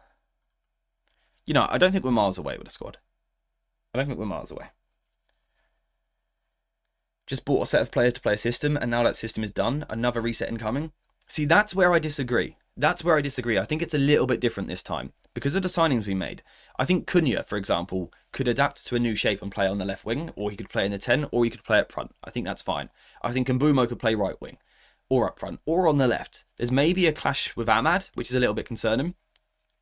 You know, I don't think we're miles away with the squad. I don't think we're miles away. Just bought a set of players to play a system, and now that system is done. Another reset incoming. See, that's where I disagree. That's where I disagree. I think it's a little bit different this time. Because of the signings we made. I think Cunha, for example, could adapt to a new shape and play on the left wing, or he could play in the 10, or he could play up front. I think that's fine. I think Mbumo could play right wing, or up front, or on the left. There's maybe a clash with Ahmad, which is a little bit concerning,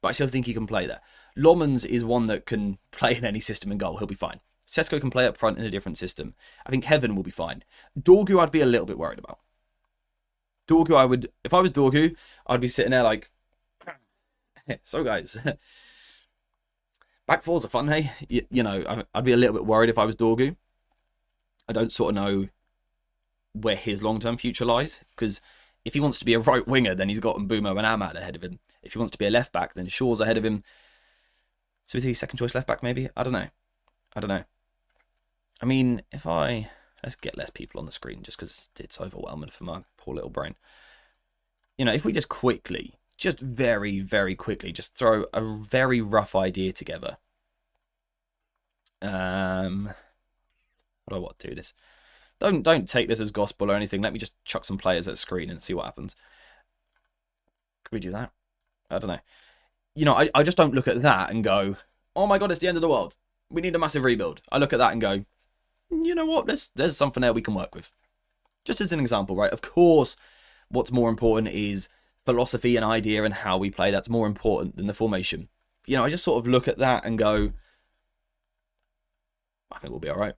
but I still think he can play there. Lomans is one that can play in any system and goal. He'll be fine. Sesko can play up front in a different system. I think Heaven will be fine. Dorgu, I'd be a little bit worried about. Dorgu, if I was Dorgu, I'd be sitting there like, so guys, back fours are fun, hey? You know, I'd be a little bit worried if I was Dorgu. I don't sort of know where his long-term future lies, because if he wants to be a right winger, then he's got Mbumo and Ahmad ahead of him. If he wants to be a left back, then Shaw's ahead of him. So is he second choice left back maybe? I don't know. I mean, let's get less people on the screen just because it's overwhelming for my poor little brain. You know, if we just quickly, just very, very quickly, just throw a very rough idea together. How do I want to do this? Don't take this as gospel or anything. Let me just chuck some players at the screen and see what happens. Could we do that? I don't know. You know, I just don't look at that and go, oh my God, it's the end of the world. We need a massive rebuild. I look at that and go, you know what? There's something there we can work with. Just as an example, right? Of course, what's more important is philosophy and idea and how we play. That's more important than the formation. You know, I just sort of look at that and go, I think we'll be all right.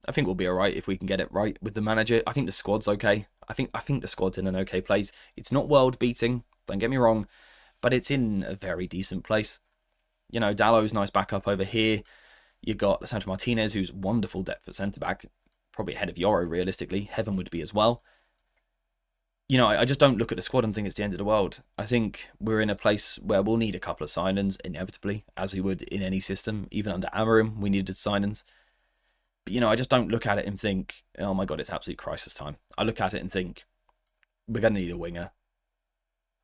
I think we'll be all right if we can get it right with the manager. I think the squad's okay. I think the squad's in an okay place. It's not world beating, don't get me wrong, but it's in a very decent place. You know, Dallow's nice backup over here. You've got Lissandro Martinez, who's wonderful depth at centre-back. Probably ahead of Yoro, realistically. Heaven would be as well. You know, I just don't look at the squad and think it's the end of the world. I think we're in a place where we'll need a couple of signings, inevitably, as we would in any system. Even under Amorim, we needed signings. But, you know, I just don't look at it and think, oh my God, it's absolute crisis time. I look at it and think, we're going to need a winger.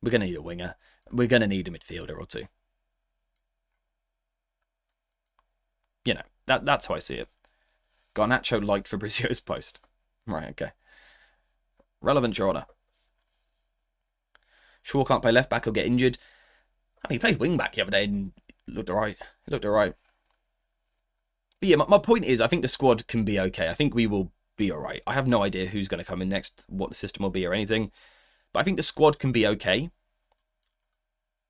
We're going to need a winger. We're going to need a midfielder or two. You know, that's how I see it. Garnacho liked Fabrizio's post. Right, okay. Relevant, Your Honour. Shaw can't play left back or get injured. I mean, he played wing back the other day and looked alright. He looked alright. But yeah, my point is, I think the squad can be okay. I think we will be alright. I have no idea who's going to come in next, what the system will be or anything. But I think the squad can be okay.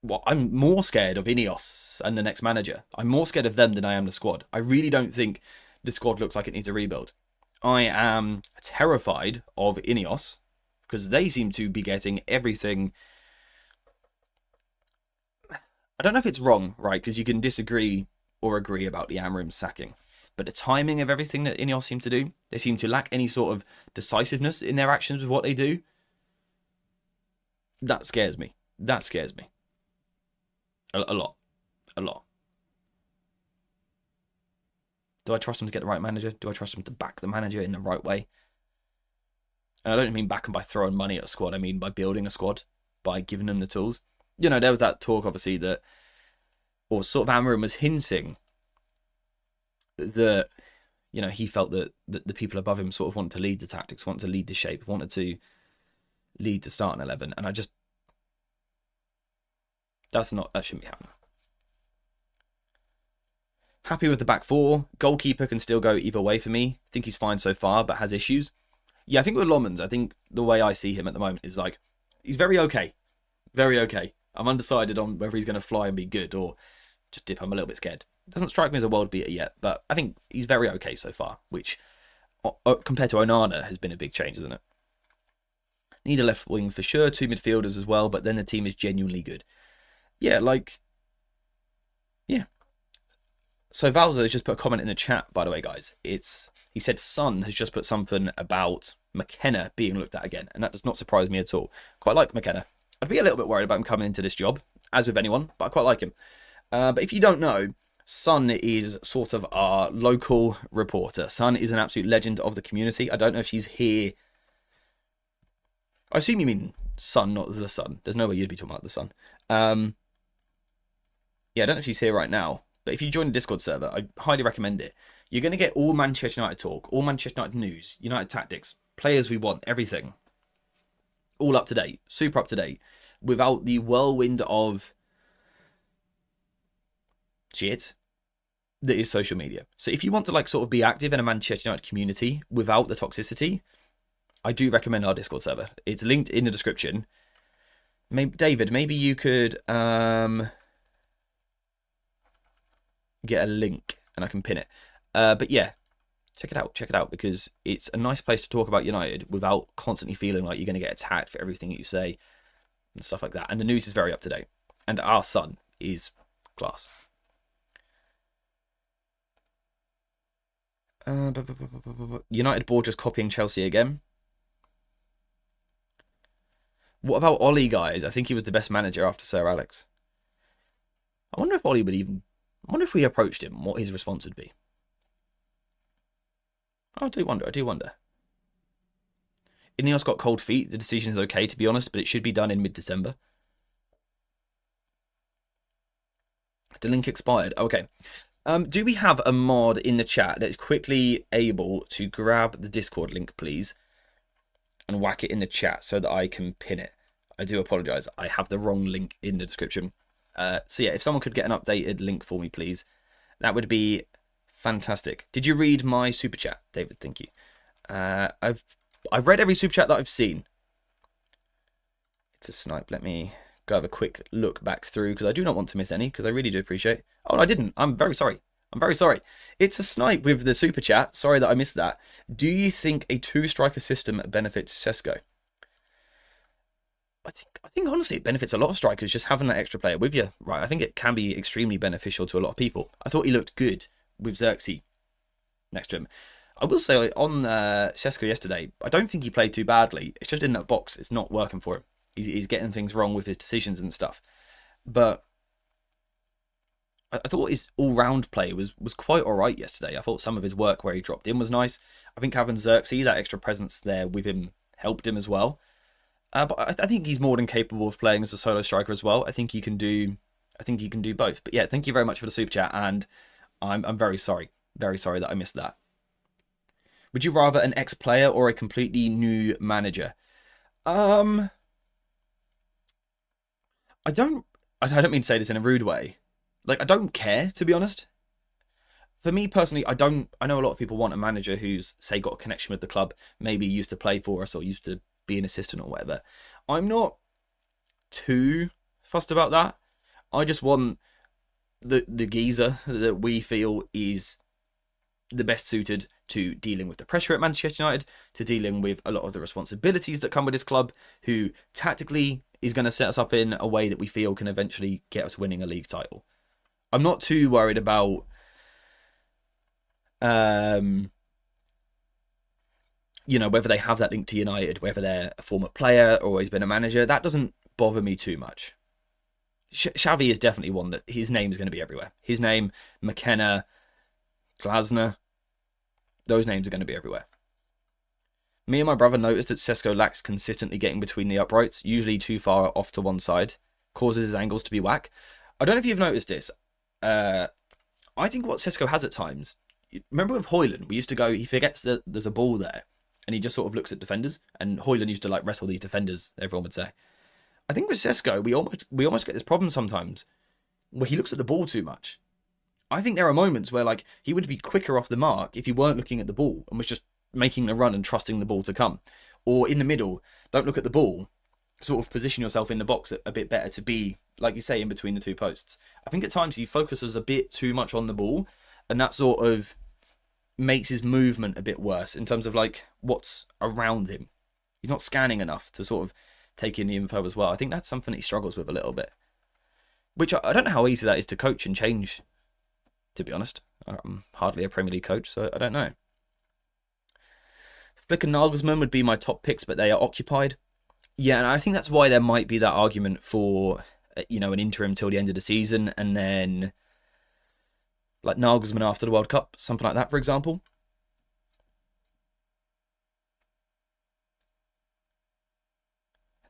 Well, I'm more scared of Ineos and the next manager. I'm more scared of them than I am the squad. I really don't think the squad looks like it needs a rebuild. I am terrified of Ineos because they seem to be getting everything. I don't know if it's wrong, right? Because you can disagree or agree about the Amorim sacking. But the timing of everything that Ineos seem to do, they seem to lack any sort of decisiveness in their actions with what they do. That scares me. That scares me. A lot. A lot. Do I trust them to get the right manager? Do I trust them to back the manager in the right way? And I don't mean back them by throwing money at a squad. I mean by building a squad, by giving them the tools. You know, there was that talk, obviously, that, or sort of Amorim was hinting that, you know, he felt that the people above him sort of wanted to lead the tactics, wanted to lead the shape, wanted to lead the starting 11. And I just, that shouldn't be happening. Happy with the back four. Goalkeeper can still go either way for me. I think he's fine so far, but has issues. Yeah, I think with Lomans, I think the way I see him at the moment is like, he's very okay. Very okay. I'm undecided on whether he's going to fly and be good or just dip. I'm a little bit scared. Doesn't strike me as a world beater yet, but I think he's very okay so far, which compared to Onana has been a big change, isn't it? Need a left wing for sure, 2 midfielders as well, but then the team is genuinely good. Yeah, like, yeah. So Valza has just put a comment in the chat, by the way, guys. He said Son has just put something about McKenna being looked at again, and that does not surprise me at all. Quite like McKenna. I'd be a little bit worried about him coming into this job, as with anyone, but I quite like him. But if you don't know, Son is sort of our local reporter. Son is an absolute legend of the community. I don't know if she's here. I assume you mean Son, not the Sun. There's no way you'd be talking about the Sun. Yeah, I don't know if she's here right now. But if you join the Discord server, I highly recommend it. You're going to get all Manchester United talk, all Manchester United news, United tactics, players we want, everything. All up to date, super up to date, without the whirlwind of shit that is social media. So if you want to like sort of be active in a Manchester United community without the toxicity, I do recommend our Discord server. It's linked in the description. David, maybe you could get a link and I can pin it. But yeah, check it out, because it's a nice place to talk about United without constantly feeling like you're going to get attacked for everything that you say and stuff like that. And the news is very up to date. And our Son is class. United board just copying Chelsea again. What about Ollie, guys? I think he was the best manager after Sir Alex. I wonder if Ollie would even... I wonder if we approached him, what his response would be. I do wonder. Ineos got cold feet. The decision is okay, to be honest, but it should be done in mid-December. The link expired. Okay. Do we have a mod in the chat that is quickly able to grab the Discord link, please, and whack it in the chat so that I can pin it? I do apologise. I have the wrong link in the description. So yeah, if someone could get an updated link for me, please, that would be fantastic. Did you read my super chat, David? Thank you. I've read every super chat that I've seen. It's a snipe. Let me go have a quick look back through because I do not want to miss any because I really do appreciate. Oh, I didn't. I'm very sorry. It's a snipe with the super chat. Sorry that I missed that. Do you think a 2-striker system benefits Sesko? I think honestly it benefits a lot of strikers just having that extra player with you, right? I think it can be extremely beneficial to a lot of people. I thought he looked good with Xerxes next to him. I will say on Sesko yesterday, I don't think he played too badly. It's just in that box, it's not working for him. He's getting things wrong with his decisions and stuff. But I thought his all-round play was quite all right yesterday. I thought some of his work where he dropped in was nice. I think having Xerxes, that extra presence there with him, helped him as well. But I think he's more than capable of playing as a solo striker as well. I think he can do both. But yeah, thank you very much for the super chat, and I'm very sorry that I missed that. Would you rather an ex-player or a completely new manager? I don't mean to say this in a rude way. Like, I don't care, to be honest. For me personally, I know a lot of people want a manager who's, say, got a connection with the club, maybe used to play for us or used to be an assistant or whatever. I'm not too fussed about that. I just want the geezer that we feel is the best suited to dealing with the pressure at Manchester United, to dealing with a lot of the responsibilities that come with this club, who tactically is going to set us up in a way that we feel can eventually get us winning a league title. I'm not too worried about whether they have that link to United, whether they're a former player or he's been a manager. That doesn't bother me too much. Xavi is definitely one that his name is going to be everywhere. His name, McKenna, Glasner, those names are going to be everywhere. Me and my brother noticed that Sesko lacks consistently getting between the uprights, usually too far off to one side, causes his angles to be whack. I don't know if you've noticed this. I think what Sesko has at times, remember with Højlund, we used to go, he forgets that there's a ball there, and he just sort of looks at defenders, and Højlund used to like wrestle these defenders, everyone would say. I think with Sesko, we almost get this problem sometimes, where he looks at the ball too much. I think there are moments where like he would be quicker off the mark if he weren't looking at the ball and was just making the run and trusting the ball to come. Or in the middle, don't look at the ball, sort of position yourself in the box a bit better to be, like you say, in between the two posts. I think at times he focuses a bit too much on the ball, and that sort of makes his movement a bit worse in terms of like what's around him. He's not scanning enough to sort of take in the info as well. I think that's something he struggles with a little bit, which I don't know how easy that is to coach and change, to be honest. I'm hardly a Premier League coach, so I don't know. Flick and Nagelsmann would be my top picks, but they are occupied. Yeah, and I think that's why there might be that argument for, an interim till the end of the season, and then like Nagelsmann after the World Cup, something like that, for example.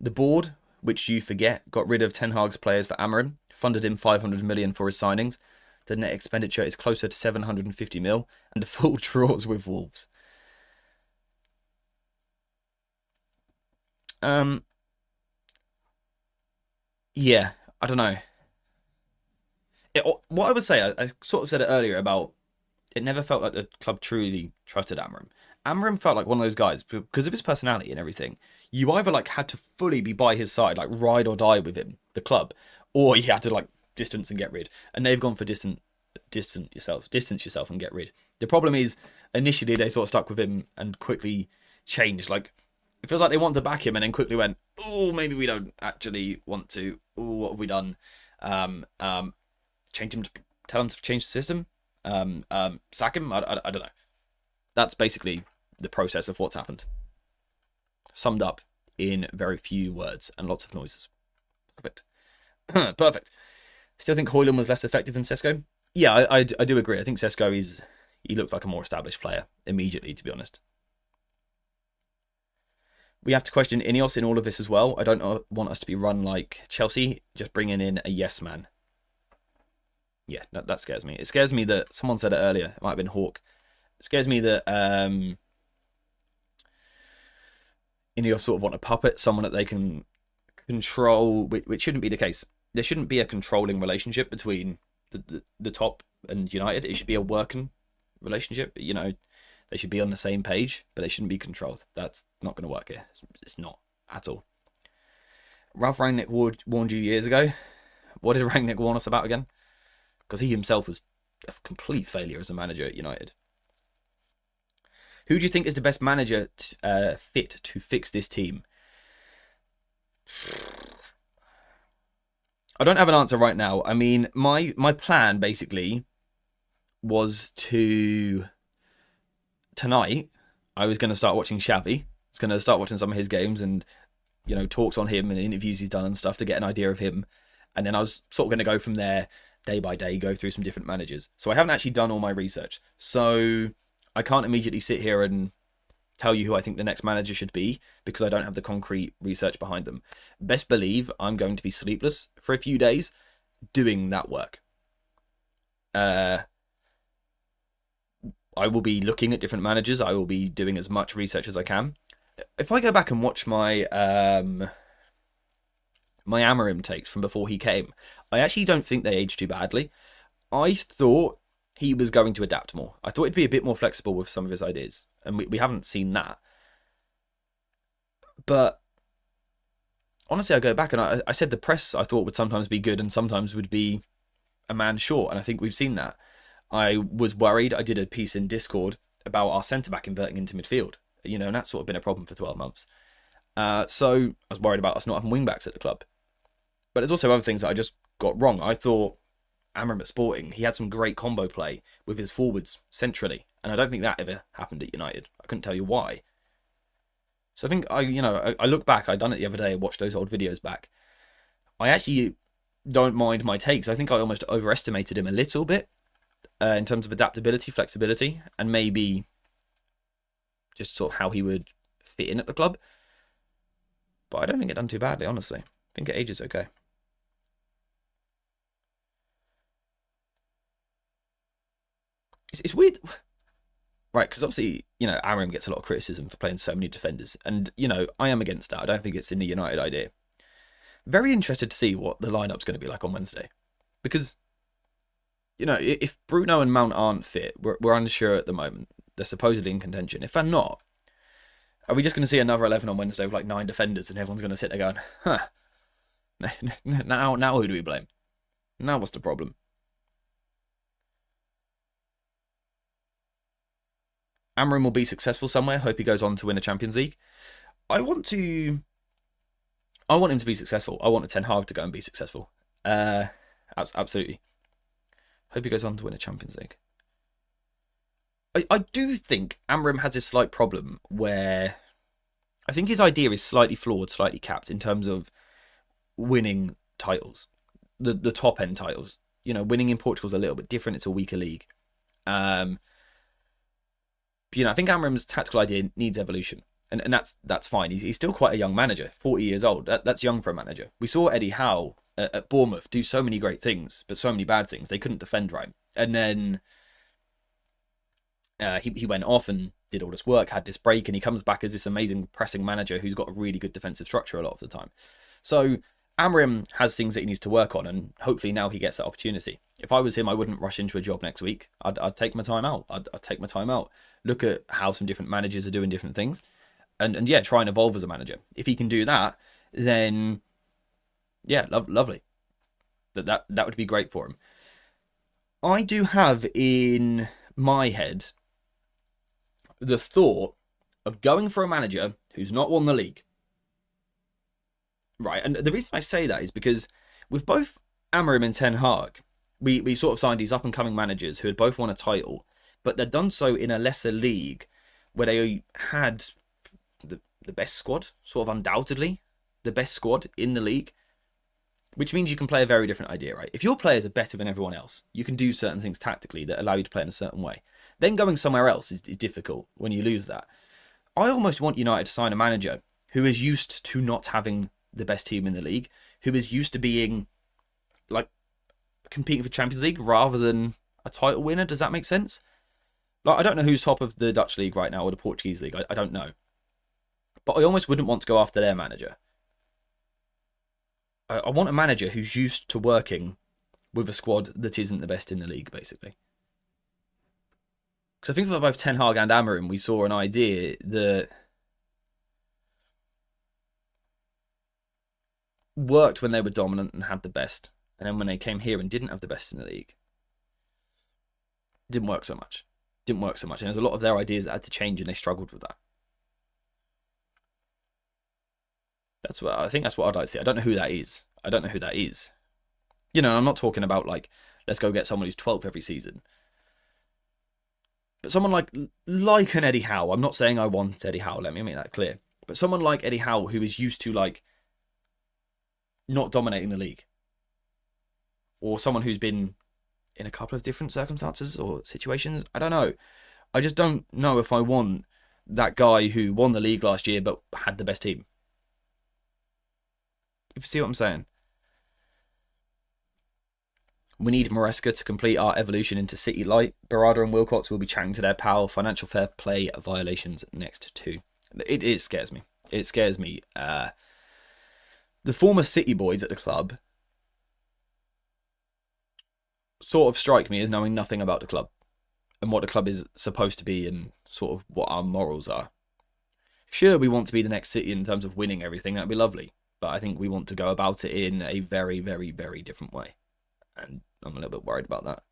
The board, which you forget, got rid of Ten Hag's players for Amorim, funded him 500 million for his signings. The net expenditure is closer to 750 mil, and the full draws with Wolves. Yeah, I don't know. What I would say, I sort of said it earlier about it never felt like the club truly trusted Amorim. Amorim felt like one of those guys because of his personality and everything. You either like had to fully be by his side, like ride or die with him, the club, or you had to like distance and get rid. And they've gone for distance yourself and get rid. The problem is initially they sort of stuck with him and quickly changed. Like it feels like they wanted to back him and then quickly went, oh, maybe we don't actually want to. Oh, what have we done? Change him, tell him to change the system. Sack him. I don't know. That's basically the process of what's happened. Summed up in very few words and lots of noises. Perfect. Perfect. Still think Højlund was less effective than Sesko? Yeah, I do agree. I think Sesko he looks like a more established player immediately, to be honest. We have to question Ineos in all of this as well. I don't want us to be run like Chelsea, just bringing in a yes man. Yeah, that scares me. It scares me that, someone said it earlier, it might have been Hawk. It scares me that Ineos sort of want a puppet, someone that they can control, which shouldn't be the case. There shouldn't be a controlling relationship between the top and United. It should be a working relationship. They should be on the same page, but they shouldn't be controlled. That's not going to work here. It's not at all. Ralph Rangnick warned you years ago. What did Rangnick warn us about again? Because he himself was a complete failure as a manager at United. Who do you think is the best manager fit to fix this team? I don't have an answer right now. I mean, my plan basically was tonight I was going to start watching Xavi. I was going to start watching some of his games and talks on him and interviews he's done and stuff to get an idea of him. And then I was sort of going to go from there day by day, go through some different managers. So I haven't actually done all my research. So I can't immediately sit here and tell you who I think the next manager should be because I don't have the concrete research behind them. Best believe I'm going to be sleepless for a few days doing that work. I will be looking at different managers. I will be doing as much research as I can. If I go back and watch my my Amorim takes from before he came, I actually don't think they aged too badly. I thought he was going to adapt more. I thought he'd be a bit more flexible with some of his ideas, and we haven't seen that. But honestly, I go back and I said the press I thought would sometimes be good and sometimes would be a man short, and I think we've seen that. I was worried. I did a piece in Discord about our centre back inverting into midfield, and that's sort of been a problem for 12 months. So I was worried about us not having wing backs at the club. But there's also other things that I just got wrong. I thought Amorim at Sporting, he had some great combo play with his forwards centrally, and I don't think that ever happened at United. I couldn't tell you why. So I think I look back. I done it the other day. I watched those old videos back. I actually don't mind my takes. I think I almost overestimated him a little bit in terms of adaptability, flexibility, and maybe just sort of how he would fit in at the club. But I don't think it done too badly, honestly. I think it ages okay. It's weird, right? Because obviously, Amorim gets a lot of criticism for playing so many defenders, and I am against that. I don't think it's in the United idea. Very interested to see what the lineup's going to be like on Wednesday, because if Bruno and Mount aren't fit, we're unsure at the moment. They're supposedly in contention. If they're not, are we just going to see another 11 on Wednesday with like 9 defenders, and everyone's going to sit there going, "Huh? Now who do we blame? Now what's the problem?" Amorim will be successful somewhere. Hope he goes on to win a Champions League. I want him to be successful. I want Ten Hag to go and be successful. Absolutely. Hope he goes on to win a Champions League. I do think Amorim has this slight problem where I think his idea is slightly flawed, slightly capped in terms of winning titles, the top end titles. Winning in Portugal is a little bit different. It's a weaker league. I think Amorim's tactical idea needs evolution, and that's fine. He's still quite a young manager, 40 years old. That's young for a manager. We saw Eddie Howe at Bournemouth do so many great things, but so many bad things. They couldn't defend right, and then he went off and did all this work, had this break, and he comes back as this amazing pressing manager who's got a really good defensive structure a lot of the time. So Amorim has things that he needs to work on, and hopefully now he gets that opportunity. If I was him, I wouldn't rush into a job next week. I'd take my time out. I'd take my time out. Look at how some different managers are doing different things, and yeah, try and evolve as a manager. If he can do that, then yeah, lovely. That would be great for him. I do have in my head the thought of going for a manager who's not won the league. Right, and the reason I say that is because with both Amorim and Ten Hag, we sort of signed these up-and-coming managers who had both won a title, but they'd done so in a lesser league where they had the best squad, sort of undoubtedly the best squad in the league, which means you can play a very different idea, right? If your players are better than everyone else, you can do certain things tactically that allow you to play in a certain way. Then going somewhere else is difficult when you lose that. I almost want United to sign a manager who is used to not having the best team in the league, who is used to being like competing for Champions League rather than a title winner. Does that make sense? Like, I don't know who's top of the Dutch league right now or the Portuguese league. I don't know. But I almost wouldn't want to go after their manager. I want a manager who's used to working with a squad that isn't the best in the league, basically. Because I think for both Ten Hag and Amorim, we saw an idea that worked when they were dominant and had the best. And then when they came here and didn't have the best in the league, didn't work so much. And there's a lot of their ideas that had to change and they struggled with that. I think that's what I'd like to see. I don't know who that is. I'm not talking about like, let's go get someone who's 12th every season. But someone like an Eddie Howe. I'm not saying I want Eddie Howe, let me make that clear. But someone like Eddie Howe who is used to like not dominating the league. Or someone who's been in a couple of different circumstances or situations. I don't know. I just don't know if I want that guy who won the league last year but had the best team. If you see what I'm saying. We need Maresca to complete our evolution into City Light. Barada and Wilcox will be chatting to their pal financial fair play violations next too. It scares me. It scares me. The former City boys at the club sort of strike me as knowing nothing about the club and what the club is supposed to be and sort of what our morals are. Sure, we want to be the next City in terms of winning everything. That'd be lovely. but I think we want to go about it in a very, very, very different way. And I'm a little bit worried about that.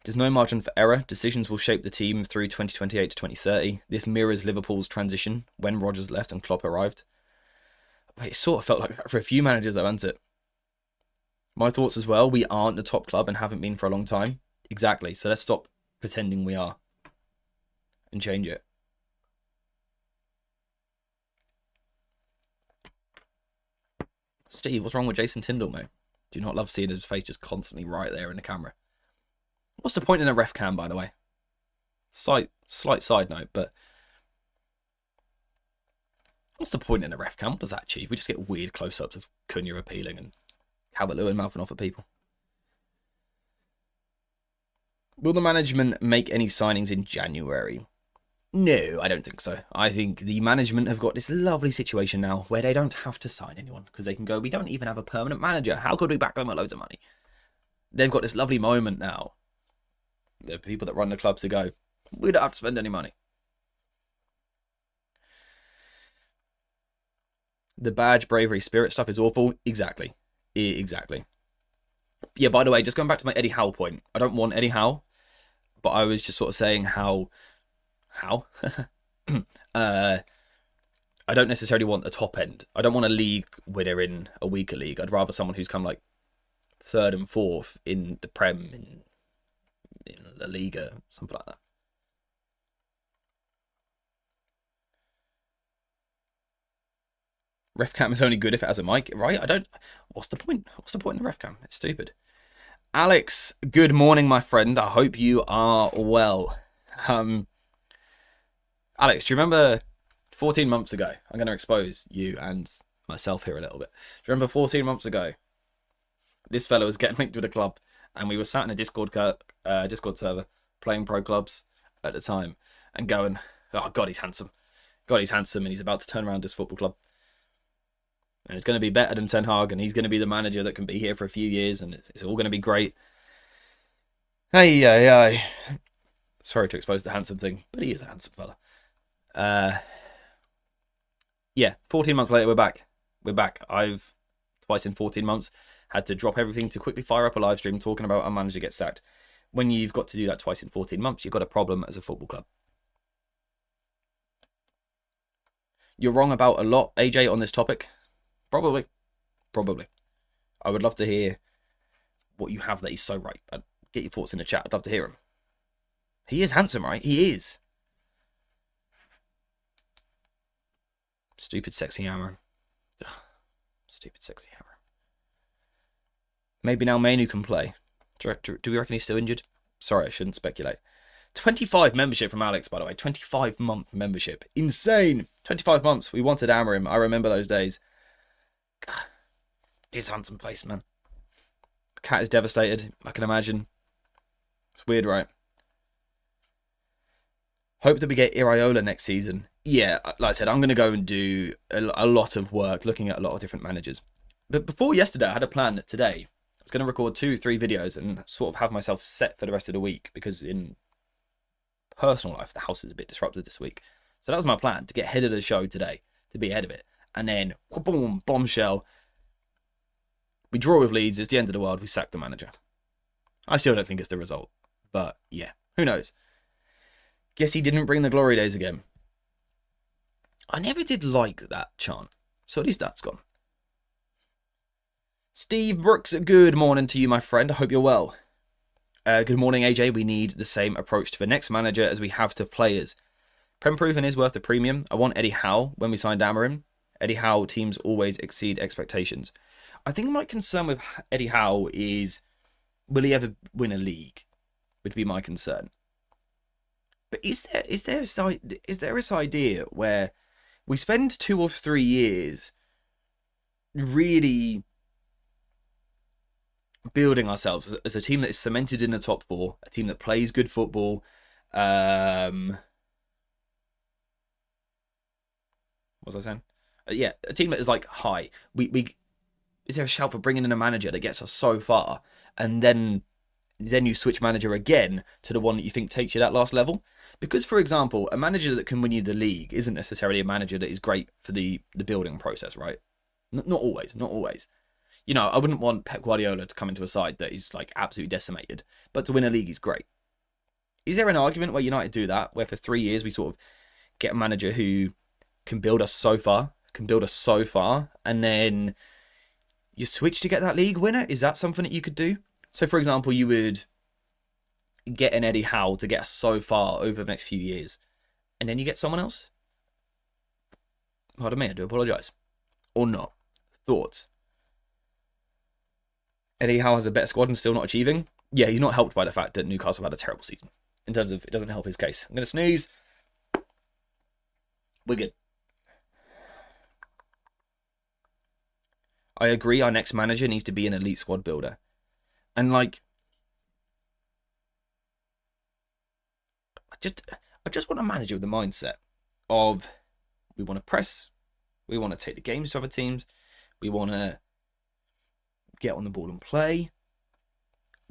There's no margin for error. Decisions will shape the team through 2028 to 2030. This mirrors Liverpool's transition when Rodgers left and Klopp arrived. It sort of felt like that for a few managers, though, hasn't it? My thoughts as well. We aren't the top club and haven't been for a long time. Exactly. So let's stop pretending we are and change it. Steve, what's wrong with Jason Tyndall, mate? Do you not love seeing his face just constantly right there in the camera? What's the point in a ref cam, by the way? Slight side note, but what's the point in a ref cam? What does that achieve? We just get weird close-ups of Cunha appealing and Calvert-Lewin mouthing off at people. Will the management make any signings in January? No, I don't think so. I think the management have got this lovely situation now where they don't have to sign anyone because they can go, we don't even have a permanent manager. How could we back them at loads of money? They've got this lovely moment now. The people that run the club to go, we don't have to spend any money. The badge, bravery, spirit stuff is awful. Exactly. Exactly. Yeah, by the way, just going back to my Eddie Howe point. I don't want Eddie Howe, but I was just sort of saying how I don't necessarily want the top end. I don't want a league winner in a weaker league. I'd rather someone who's come like third and fourth in the Prem, in La Liga, something like that. Ref cam is only good if it has a mic, right? What's the point? What's the point in the ref cam? It's stupid. Alex, good morning, my friend. I hope you are well. Alex, do you remember 14 months ago? I'm going to expose you and myself here a little bit. Do you remember 14 months ago? This fellow was getting linked with a club, and we were sat in a Discord server playing pro clubs at the time and going, oh, God, he's handsome. God, he's handsome, and he's about to turn around this football club. And it's going to be better than Ten Hag, and he's going to be the manager that can be here for a few years, and it's all going to be great. Hey. Sorry to expose the handsome thing, but he is a handsome fella. Yeah, 14 months later, we're back. We're back. I've, twice in 14 months, had to drop everything to quickly fire up a live stream talking about a manager gets sacked. When you've got to do that twice in 14 months, you've got a problem as a football club. You're wrong about a lot, AJ, on this topic. Probably. I would love to hear what you have that he's so right. Get your thoughts in the chat. I'd love to hear him. He is handsome, right? He is. Stupid, sexy Amorim. Stupid, sexy Amorim. Maybe now Mainu can play. Do we reckon he's still injured? Sorry, I shouldn't speculate. 25 membership from Alex, by the way. 25-month membership. Insane. 25 months. We wanted Amorim. I remember those days. God, his handsome face, man. Cat is devastated, I can imagine. It's weird, right? Hope that we get Iraola next season. Yeah, like I said, I'm going to go and do a lot of work looking at a lot of different managers. But before yesterday, I had a plan today. I was going to record 2-3 videos and sort of have myself set for the rest of the week because in personal life, the house is a bit disrupted this week. So that was my plan, to get ahead of the show today, to be ahead of it. And then, boom, bombshell. We draw with Leeds, it's the end of the world, we sack the manager. I still don't think it's the result. But yeah, who knows? Guess he didn't bring the glory days again. I never did like that chant. So at least that's gone. Steve Brooks, good morning to you, my friend. I hope you're well. Good morning, AJ. We need the same approach to the next manager as we have to players. Prem proven is worth the premium. I want Eddie Howe when we signed Amorim. Eddie Howe teams always exceed expectations. I think my concern with Eddie Howe is, will he ever win a league? Would be my concern. But is there this idea where we spend 2 or 3 years really building ourselves as a team that is cemented in the top 4, a team that plays good football, what was I saying? Yeah, a team that is like high. We is there a shout for bringing in a manager that gets us so far, and then then you switch manager again to the one that you think takes you that last level. Because, for example, a manager that can win you the league isn't necessarily a manager that is great for the building process, right? Not always, not always. You know, I wouldn't want Pep Guardiola to come into a side that is like absolutely decimated, but to win a league, he's great. Is there an argument where United do that, where for 3 years we sort of get a manager who can build us so far, and then you switch to get that league winner? Is that something that you could do? So, for example, you would get an Eddie Howe to get us so far over the next few years, and then you get someone else? Pardon me, I do apologise. Or not. Thoughts? Eddie Howe has a better squad and still not achieving? Yeah, he's not helped by the fact that Newcastle had a terrible season. In terms of, it doesn't help his case. I'm going to sneeze. We're good. I agree, our next manager needs to be an elite squad builder. And like, I just want a manager with the mindset of, we want to press, we want to take the games to other teams, we want to get on the ball and play.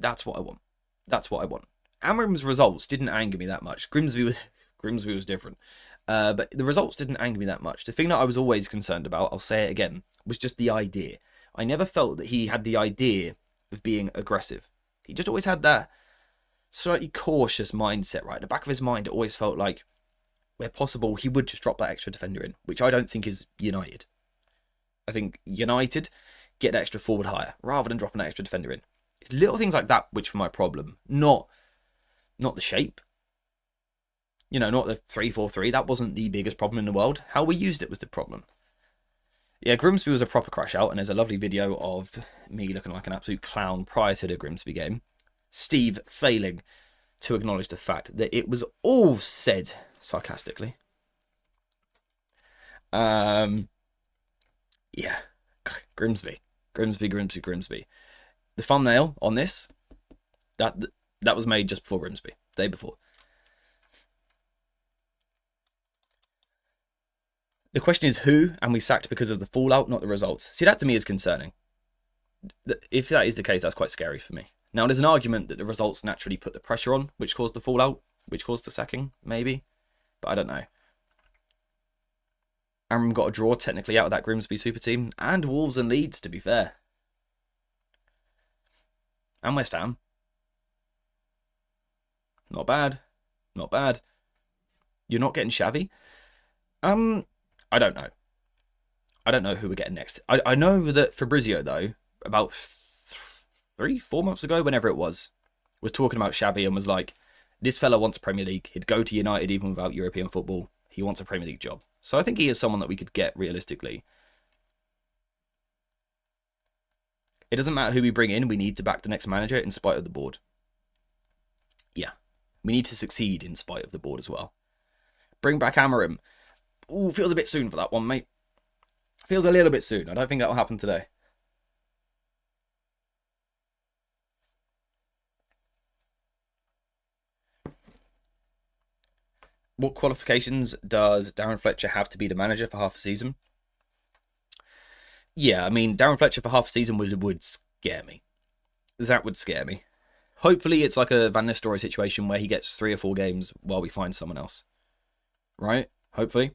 That's what I want. That's what I want. Amorim's results didn't anger me that much. Grimsby was different. But the results didn't anger me that much. The thing that I was always concerned about, I'll say it again, was just the idea. I never felt that he had the idea of being aggressive. He just always had that slightly cautious mindset, right? At the back of his mind, it always felt like, where possible, he would just drop that extra defender in, which I don't think is United. I think United get that extra forward higher, rather than dropping that extra defender in. It's little things like that which were my problem, not the shape. You know, not the 3-4-3. That wasn't the biggest problem in the world. How we used it was the problem. Yeah, Grimsby was a proper crash out, and there's a lovely video of me looking like an absolute clown prior to the Grimsby game. Steve failing to acknowledge the fact that it was all said sarcastically. Yeah, Grimsby. The thumbnail on this, that was made just before Grimsby, the day before. The question is who, and we sacked because of the fallout, not the results. See, that to me is concerning. If that is the case, that's quite scary for me. Now, there's an argument that the results naturally put the pressure on, which caused the fallout, which caused the sacking, maybe. But I don't know. Amorim got a draw technically out of that Grimsby super team, and Wolves and Leeds, to be fair. And West Ham. Not bad. Not bad. You're not getting Xavi? I don't know. I don't know who we're getting next. I know that Fabrizio, though, about 3-4 months ago, whenever it was talking about Xavi and was like, this fella wants a Premier League. He'd go to United even without European football. He wants a Premier League job. So I think he is someone that we could get realistically. It doesn't matter who we bring in. We need to back the next manager in spite of the board. Yeah. We need to succeed in spite of the board as well. Bring back Amorim. Ooh, feels a bit soon for that one, mate. Feels a little bit soon. I don't think that will happen today. What qualifications does Darren Fletcher have to be the manager for half a season? Yeah, I mean, Darren Fletcher for half a season would scare me. That would scare me. Hopefully it's like a Van Nistelrooy situation where he gets 3 or 4 games while we find someone else. Right? Hopefully.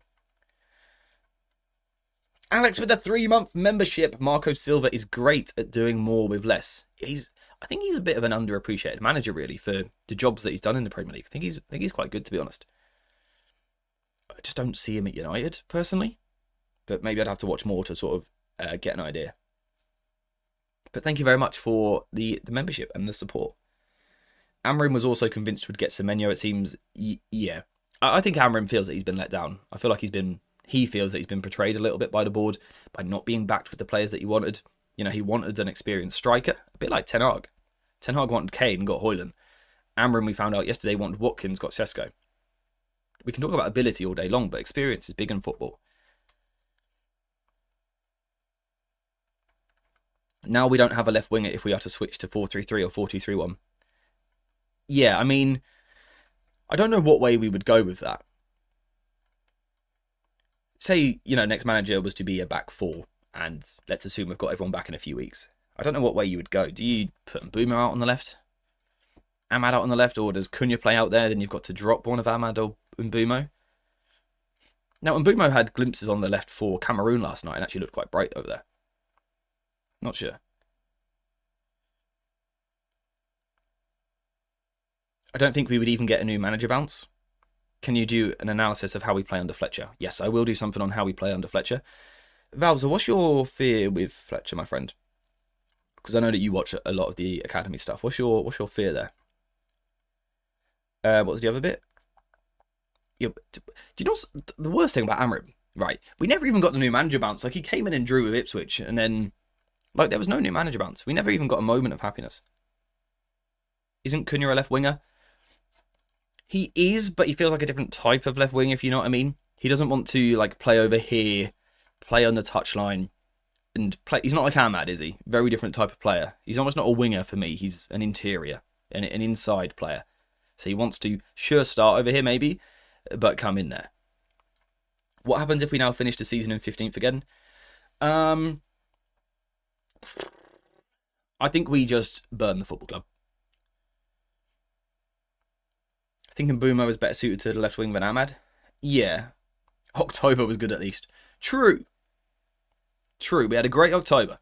Alex with a 3-month membership. Marco Silva is great at doing more with less. I think he's a bit of an underappreciated manager, really, for the jobs that he's done in the Premier League. I think he's quite good, to be honest. I just don't see him at United, personally. But maybe I'd have to watch more to sort of get an idea. But thank you very much for the membership and the support. Amorim was also convinced we'd get Semenyo, it seems. Yeah. I think Amorim feels that he's been let down. I feel like he feels that he's been betrayed a little bit by the board by not being backed with the players that he wanted. You know, he wanted an experienced striker, a bit like Ten Hag. Ten Hag wanted Kane, got Højlund. Amorim, we found out yesterday, wanted Watkins, got Sesko. We can talk about ability all day long, but experience is big in football. Now we don't have a left winger if we are to switch to 4-3-3 or 4-2-3-1. Yeah, I mean, I don't know what way we would go with that. Say, you know, next manager was to be a back 4, and let's assume we've got everyone back in a few weeks. I don't know what way you would go. Do you put Mbeumo out on the left? Ahmad out on the left, or does Cunha play out there? Then you've got to drop one of Ahmad or Mbumo. Now, Mbumo had glimpses on the left for Cameroon last night and actually looked quite bright over there. Not sure. I don't think we would even get a new manager bounce. Can you do an analysis of how we play under Fletcher? Yes, I will do something on how we play under Fletcher. Valza, what's your fear with Fletcher, my friend? Because I know that you watch a lot of the academy stuff. What's your fear there? What was the other bit? Yeah, do you know the worst thing about Amorim? Right, we never even got the new manager bounce. Like, he came in and drew with Ipswich, and then, like, there was no new manager bounce. We never even got a moment of happiness. Isn't Cunha a left winger? He is, but he feels like a different type of left wing, if you know what I mean. He doesn't want to, like, play over here, play on the touchline, and play. He's not like Ahmad, is he? Very different type of player. He's almost not a winger for me. He's an interior, an inside player. So he wants to sure start over here, maybe, but come in there. What happens if we now finish the season in 15th again? I think we just burn the football club. I think Mbumo is better suited to the left wing than Ahmad. Yeah. October was good at least. True. We had a great October.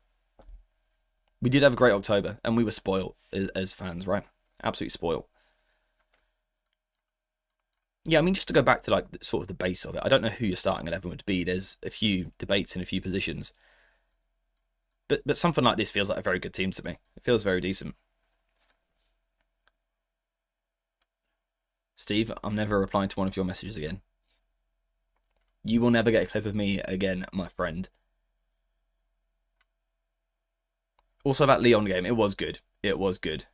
We did have a great October, and we were spoiled as fans, right? Absolutely spoiled. Yeah, I mean, just to go back to, like, sort of the base of it, I don't know who your starting 11 would be. There's a few debates in a few positions. But something like this feels like a very good team to me. It feels very decent. Steve, I'm never replying to one of your messages again. You will never get a clip of me again, my friend. Also, that Lyon game, it was good. It was good.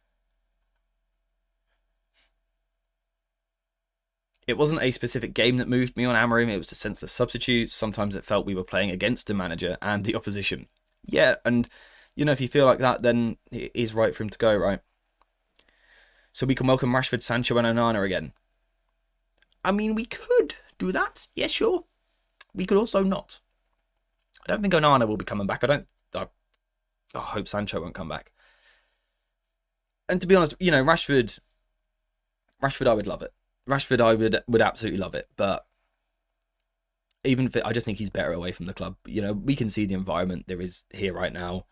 It wasn't a specific game that moved me on Amorim. It was the sense of substitutes. Sometimes it felt we were playing against the manager and the opposition. Yeah, and, you know, if you feel like that, then it is right for him to go, right? So we can welcome Rashford, Sancho, and Onana again. I mean, we could do that. Yeah, sure. We could also not. I don't think Onana will be coming back. I hope Sancho won't come back. And to be honest, you know, Rashford, I would love it. Rashford, I would absolutely love it. But even if I just think he's better away from the club. You know, we can see the environment there is here right now.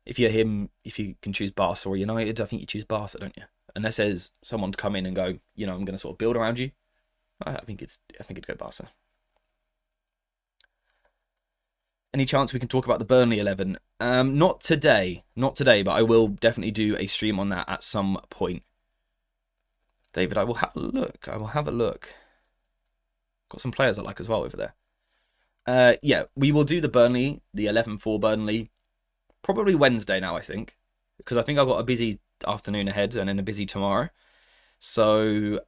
If you're him, if you can choose Barca or United, I think you choose Barca, don't you? Unless there's someone to come in and go, you know, I'm going to sort of build around you. I think it'd go Barca. Any chance we can talk about the Burnley 11? Not today, but I will definitely do a stream on that at some point. David, I will have a look. Got some players I like as well over there. Yeah, we will do the 11 for Burnley, probably Wednesday now, I think, because I think I've got a busy afternoon ahead and then a busy tomorrow. So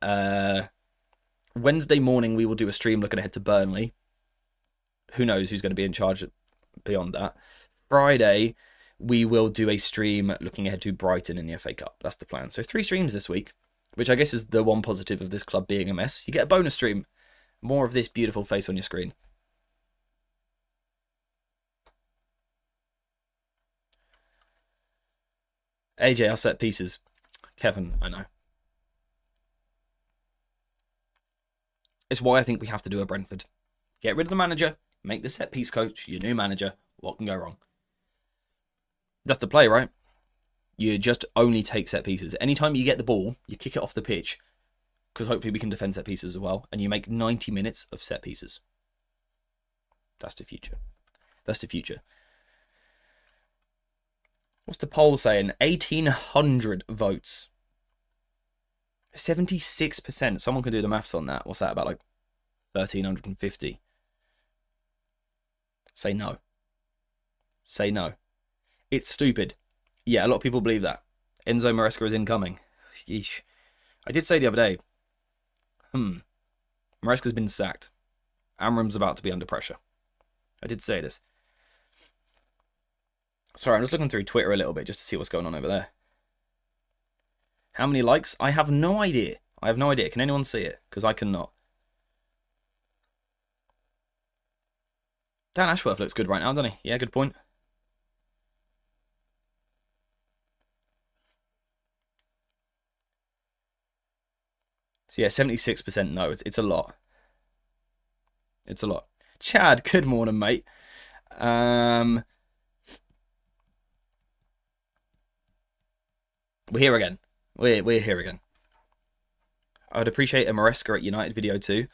Wednesday morning we will do a stream looking ahead to Burnley. Who knows who's going to be in charge beyond that. Friday we will do a stream looking ahead to Brighton in the FA Cup. That's the plan. So 3 streams this week, which I guess is the one positive of this club being a mess. You get a bonus stream. More of this beautiful face on your screen. AJ, our set pieces. Kevin, I know. It's why I think we have to do a Brentford. Get rid of the manager, make the set piece coach your new manager. What can go wrong? That's the play, right? You just only take set pieces. Anytime you get the ball, you kick it off the pitch, because hopefully we can defend set pieces as well, and you make 90 minutes of set pieces. That's the future. That's the future. What's the poll saying? 1,800 votes. 76%. Someone can do the maths on that. What's that, about like 1,350? Say no. Say no. It's stupid. Yeah, a lot of people believe that. Enzo Maresca is incoming. Yeesh. I did say the other day, Maresca's been sacked. Amorim's about to be under pressure. I did say this. Sorry, I'm just looking through Twitter a little bit just to see what's going on over there. How many likes? I have no idea. Can anyone see it? Because I cannot. Dan Ashworth looks good right now, doesn't he? Yeah, good point. So yeah, 76% no. It's a lot. It's a lot. Chad, good morning, mate. We're here again. We're here again. I'd appreciate a Maresca at United video too.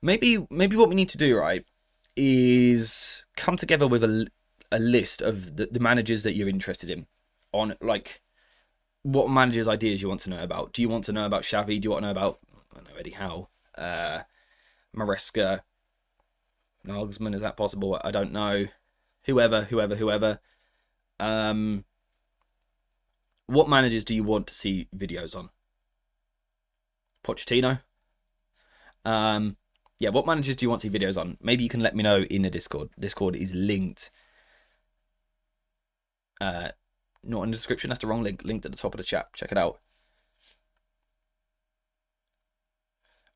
Maybe what we need to do, right, is come together with a list of the managers that you're interested in, on like what managers' ideas you want to know about. Do you want to know about Xavi? Do you want to know about, I don't know, Eddie Howe, Maresca, Nagelsmann? Is that possible? I don't know. Whoever. What managers do you want to see videos on? Pochettino. Yeah, what managers do you want to see videos on? Maybe you can let me know in the Discord. Discord is linked. Not in the description. That's the wrong link. Linked at the top of the chat. Check it out.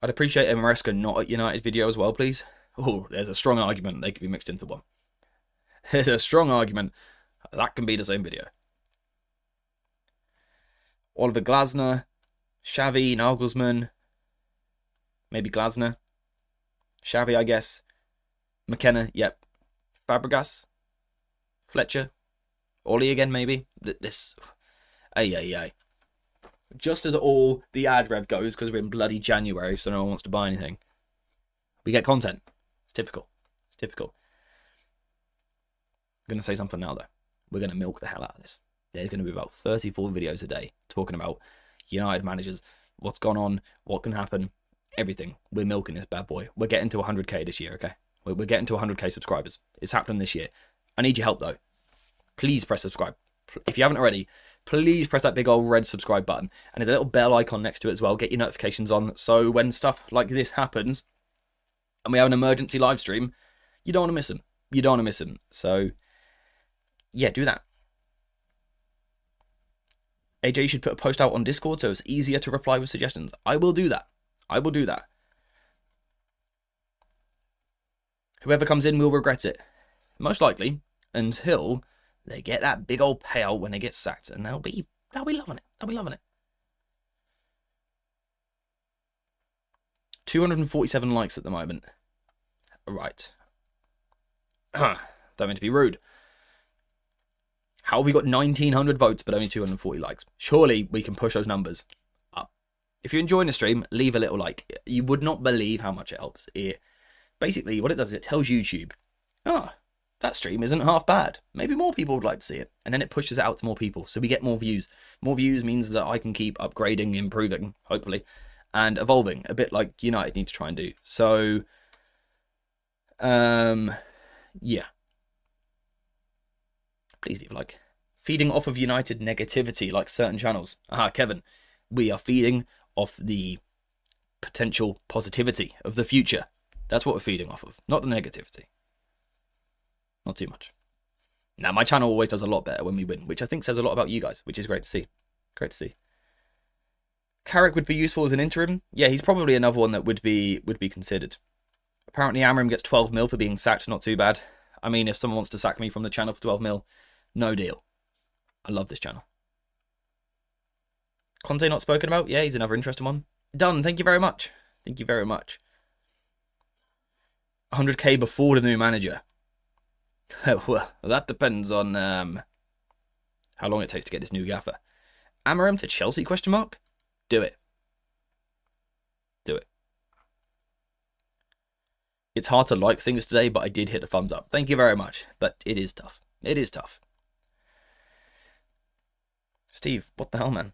I'd appreciate a Maresca not at United video as well, please. Oh, there's a strong argument they could be mixed into one. There's a strong argument that can be the same video. Oliver Glasner, Xavi, Nagelsmann, maybe Glasner, Xavi, I guess, McKenna, yep, Fabregas, Fletcher, Ollie again, maybe. This, ay. Just as all the ad rev goes, because we're in bloody January, so no one wants to buy anything, we get content. It's typical. I'm going to say something now, though. We're going to milk the hell out of this. There's going to be about 34 videos a day talking about United managers, what's gone on, what can happen, everything. We're milking this bad boy. We're getting to 100k this year, okay? We're getting to 100k subscribers. It's happening this year. I need your help, though. Please press subscribe. If you haven't already, please press that big old red subscribe button. And there's a little bell icon next to it as well. Get your notifications on, so when stuff like this happens, and we have an emergency live stream, you don't want to miss them. So, yeah, do that. AJ should put a post out on Discord so it's easier to reply with suggestions. I will do that. Whoever comes in will regret it. Most likely, until they get that big old payout when they get sacked. And they'll be loving it. 247 likes at the moment. Right. Don't mean to be rude. How have we got 1,900 votes but only 240 likes? Surely we can push those numbers up. If you're enjoying the stream, leave a little like. You would not believe how much it helps. Basically, what it does is it tells YouTube, that stream isn't half bad. Maybe more people would like to see it. And then it pushes it out to more people. So we get more views. More views means that I can keep upgrading, improving, hopefully, and evolving. A bit like United need to try and do. So, yeah. Please leave a like. Feeding off of United negativity like certain channels. Kevin, we are feeding off the potential positivity of the future. That's what we're feeding off of, not the negativity. Not too much. Now, my channel always does a lot better when we win, which I think says a lot about you guys, which is great to see. Carrick would be useful as an interim. Yeah, he's probably another one that would be considered. Apparently, Amorim gets 12 mil for being sacked. Not too bad. I mean, if someone wants to sack me from the channel for 12 mil, no deal. I love this channel. Conte not spoken about? Yeah, he's another interesting one. Done. Thank you very much. 100k before the new manager. Well, that depends on how long it takes to get this new gaffer. Amorim to Chelsea, question mark? Do it. It's hard to like things today, but I did hit a thumbs up. Thank you very much. But it is tough. Steve, what the hell, man?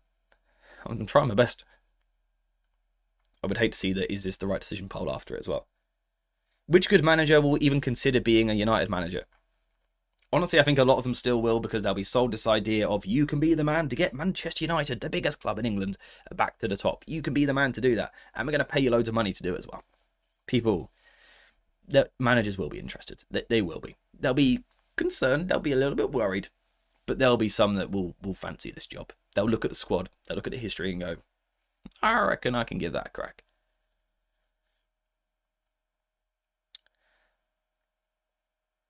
I'm trying my best. I would hate to see the is this the right decision poll after it as well. Which good manager will even consider being a United manager? Honestly, I think a lot of them still will, because they'll be sold this idea of you can be the man to get Manchester United, the biggest club in England, back to the top. You can be the man to do that. And we're going to pay you loads of money to do it as well. The managers will be interested. They will be. They'll be concerned. They'll be a little bit worried. But there'll be some that will fancy this job. They'll look at the squad. They'll look at the history and go, I reckon I can give that a crack.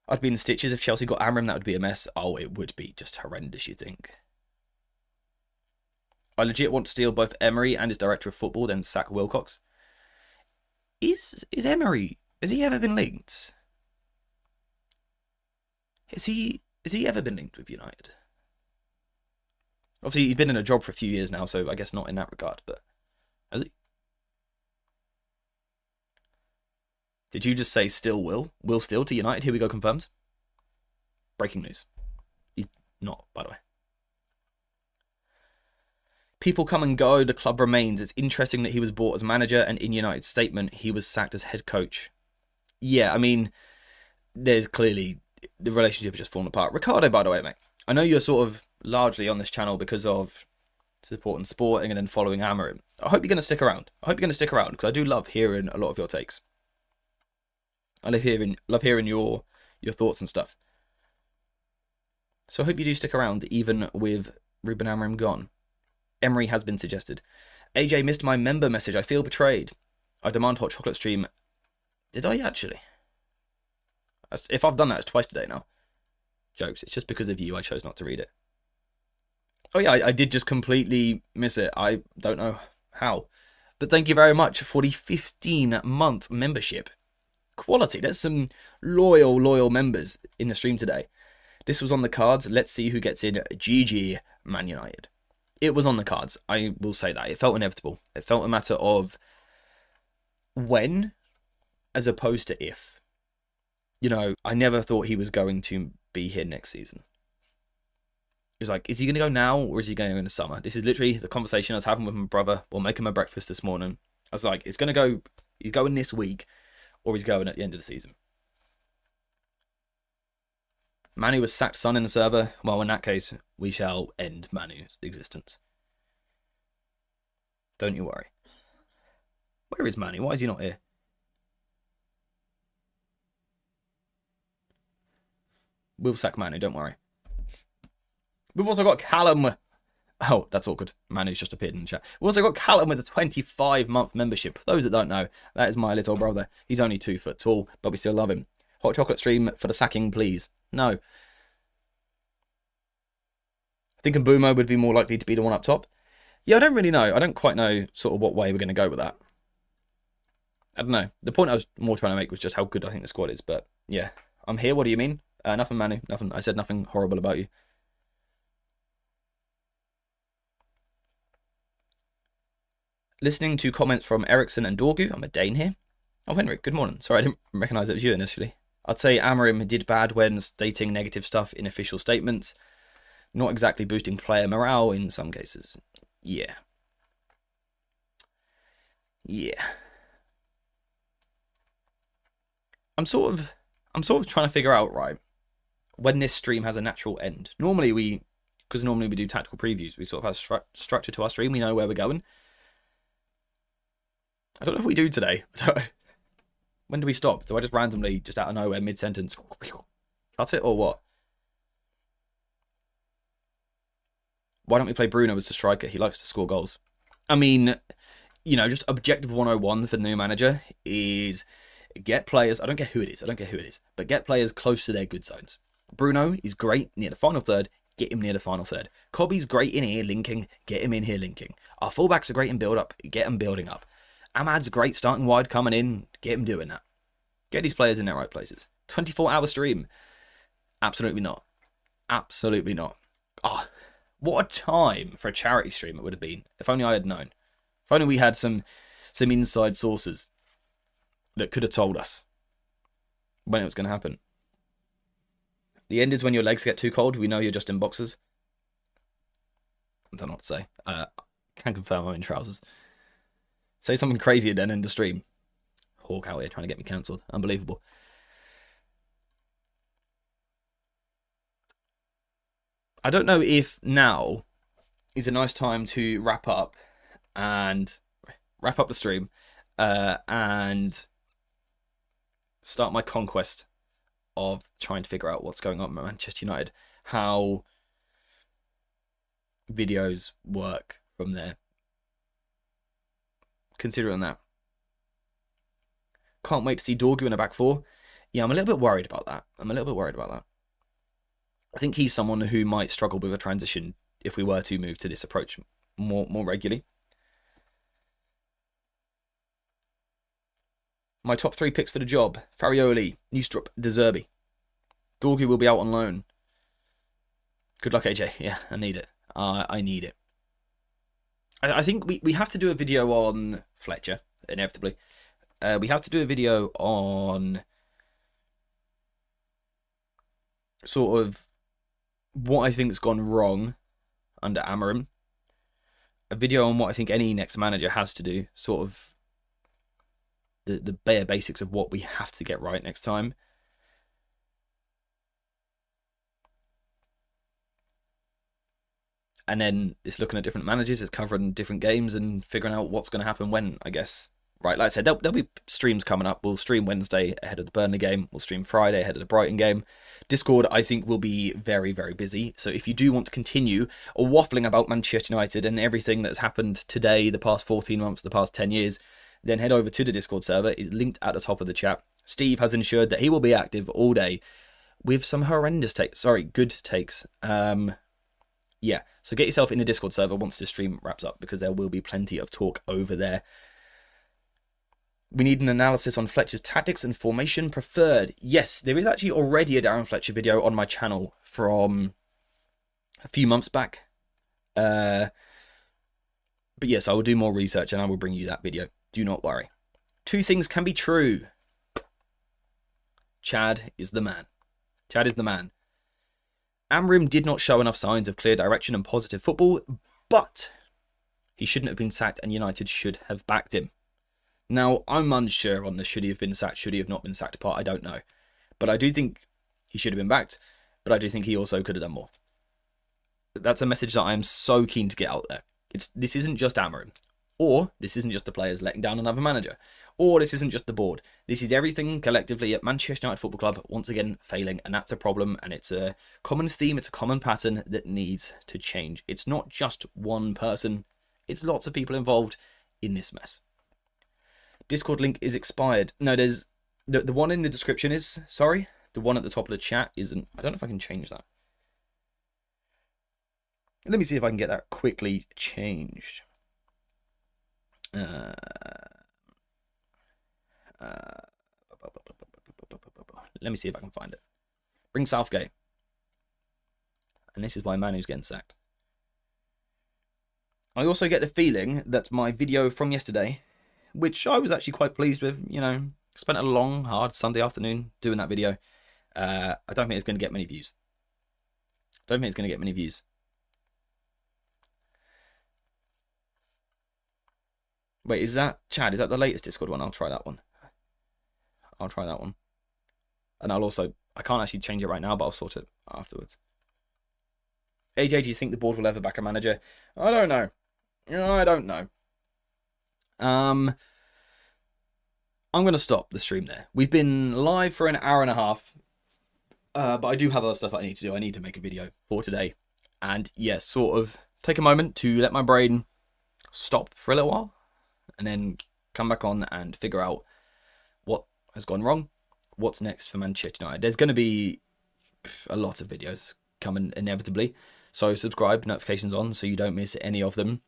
I'd be in the stitches if Chelsea got Amorim. That would be a mess. Oh, it would be just horrendous, you think? I legit want to steal both Emery and his director of football, then sack Wilcox. Is Emery, has he ever been linked? Has he ever been linked with United? Obviously, he's been in a job for a few years now, so I guess not in that regard, but has he? Did you just say still will? Will still to United? Here we go, confirmed. Breaking news. He's not, by the way. People come and go, the club remains. It's interesting that he was bought as manager, and in United's statement, he was sacked as head coach. Yeah, I mean, there's clearly, the relationship has just fallen apart. Ricardo, by the way, mate, I know you're sort of largely on this channel because of supporting Sporting and then following Amorim. I hope you're going to stick around. I hope you're going to stick around, because I do love hearing a lot of your takes. I love hearing your thoughts and stuff. So I hope you do stick around, even with Ruben Amorim gone. Emery has been suggested. AJ missed my member message. I feel betrayed. I demand hot chocolate stream. Did I actually? If I've done that, it's twice today now. Jokes. It's just because of you I chose not to read it. Oh yeah, I did just completely miss it. I don't know how. But thank you very much for the 15-month membership. Quality. There's some loyal members in the stream today. This was on the cards. Let's see who gets in. GG Man United. It was on the cards. I will say that. It felt inevitable. It felt a matter of when as opposed to if. You know, I never thought he was going to be here next season. It was like, is he going to go now or is he going in the summer? This is literally the conversation I was having with my brother while making my breakfast this morning. I was like, it's going to go, he's going this week or he's going at the end of the season. Manu was sacked Sun in the server. Well, in that case, we shall end Manu's existence. Don't you worry. Where is Manu? Why is he not here? We'll sack Manu, don't worry. We've also got Callum. Oh, that's awkward. Manu's just appeared in the chat. We've also got Callum with a 25-month membership. For those that don't know, that is my little brother. He's only 2 foot tall, but we still love him. Hot chocolate stream for the sacking, please. No. I think Mbumo would be more likely to be the one up top. Yeah, I don't really know. I don't quite know sort of what way we're going to go with that. I don't know. The point I was more trying to make was just how good I think the squad is. But yeah, I'm here. What do you mean? Nothing, Manu. Nothing. I said nothing horrible about you. Listening to comments from Ericsson and Dorgu. I'm a Dane here. Oh, Henrik, good morning. Sorry, I didn't recognise it was you initially. I'd say Amorim did bad when stating negative stuff in official statements. Not exactly boosting player morale in some cases. Yeah. Yeah. I'm sort of trying to figure out, right, when this stream has a natural end. Normally because normally we do tactical previews, we sort of have structure to our stream. We know where we're going. I don't know if we do today. When do we stop? Do I just randomly, just out of nowhere, mid-sentence, cut it or what? Why don't we play Bruno as the striker? He likes to score goals. I mean, you know, just objective 101 for the new manager is get players, I don't care who it is, but get players close to their good zones. Bruno is great near the final third, get him near the final third. Cobby's great in here linking, get him in here linking. Our fullbacks are great in build-up, get them building up. Ahmad's great starting wide, coming in, get him doing that. Get these players in their right places. 24-hour stream? Absolutely not. Absolutely not. Ah, what a time for a charity stream it would have been. If only I had known. If only we had some inside sources that could have told us when it was going to happen. The end is when your legs get too cold. We know you're just in boxers. I don't know what to say. Can confirm I'm in trousers. Say something crazy and then end the stream. Hawk out here trying to get me cancelled. Unbelievable. I don't know if now is a nice time to wrap up the stream and start my conquest of trying to figure out what's going on with Manchester United, how videos work from there. Considering that. Can't wait to see Dorgu in a back four. Yeah, I'm a little bit worried about that. I think he's someone who might struggle with a transition if we were to move to this approach more regularly. My top 3 picks for the job: Farioli, Niestrup, De Zerbi. Dorgu will be out on loan. Good luck, AJ. Yeah, I need it. I need it. I think we have to do a video on Fletcher, inevitably. We have to do a video on sort of what I think's gone wrong under Amorim. A video on what I think any next manager has to do, sort of the bare basics of what we have to get right next time. And then it's looking at different managers, it's covering different games and figuring out what's going to happen when, I guess. Right, like I said, there'll be streams coming up. We'll stream Wednesday ahead of the Burnley game. We'll stream Friday ahead of the Brighton game. Discord, I think, will be very, very busy. So if you do want to continue waffling about Manchester United and everything that's happened today, the past 14 months, the past 10 years, then head over to the Discord server. It's linked at the top of the chat. Steve has ensured that he will be active all day with some horrendous takes. Sorry, good takes. Yeah, so get yourself in the Discord server once the stream wraps up, because there will be plenty of talk over there. We need an analysis on Fletcher's tactics and formation preferred. Yes, there is actually already a Darren Fletcher video on my channel from a few months back. But yes, I will do more research and I will bring you that video. Do not worry. 2 things can be true. Chad is the man. Chad is the man. Amorim did not show enough signs of clear direction and positive football, but he shouldn't have been sacked and United should have backed him. Now, I'm unsure on the should he have been sacked, should he have not been sacked part, I don't know. But I do think he should have been backed, but I do think he also could have done more. That's a message that I am so keen to get out there. This isn't just Amorim, or this isn't just the players letting down another manager, or this isn't just the board. This is everything collectively at Manchester United Football Club, once again, failing, and that's a problem, and it's a common theme, it's a common pattern that needs to change. It's not just one person, it's lots of people involved in this mess. Discord link is expired. No, there's... The one in the description is, sorry. The one at the top of the chat isn't. I don't know if I can change that. Let me see if I can get that quickly changed. Let me see if I can find it. Bring Southgate. And this is why Manu's getting sacked. I also get the feeling that my video from yesterday, which I was actually quite pleased with, you know, spent a long, hard Sunday afternoon doing that video. I don't think it's going to get many views. Wait, is that, Chad, is that the latest Discord one? I'll try that one. And I'll also, I can't actually change it right now, but I'll sort it afterwards. AJ, do you think the board will ever back a manager? I don't know. I'm going to stop the stream there. We've been live for an hour and a half. But I do have other stuff I need to do. I need to make a video for today. And yes, sort of take a moment to let my brain stop for a little while. And then come back on and figure out what has gone wrong. What's next for Manchester United. There's going to be a lot of videos coming inevitably. So subscribe, notifications on, so you don't miss any of them.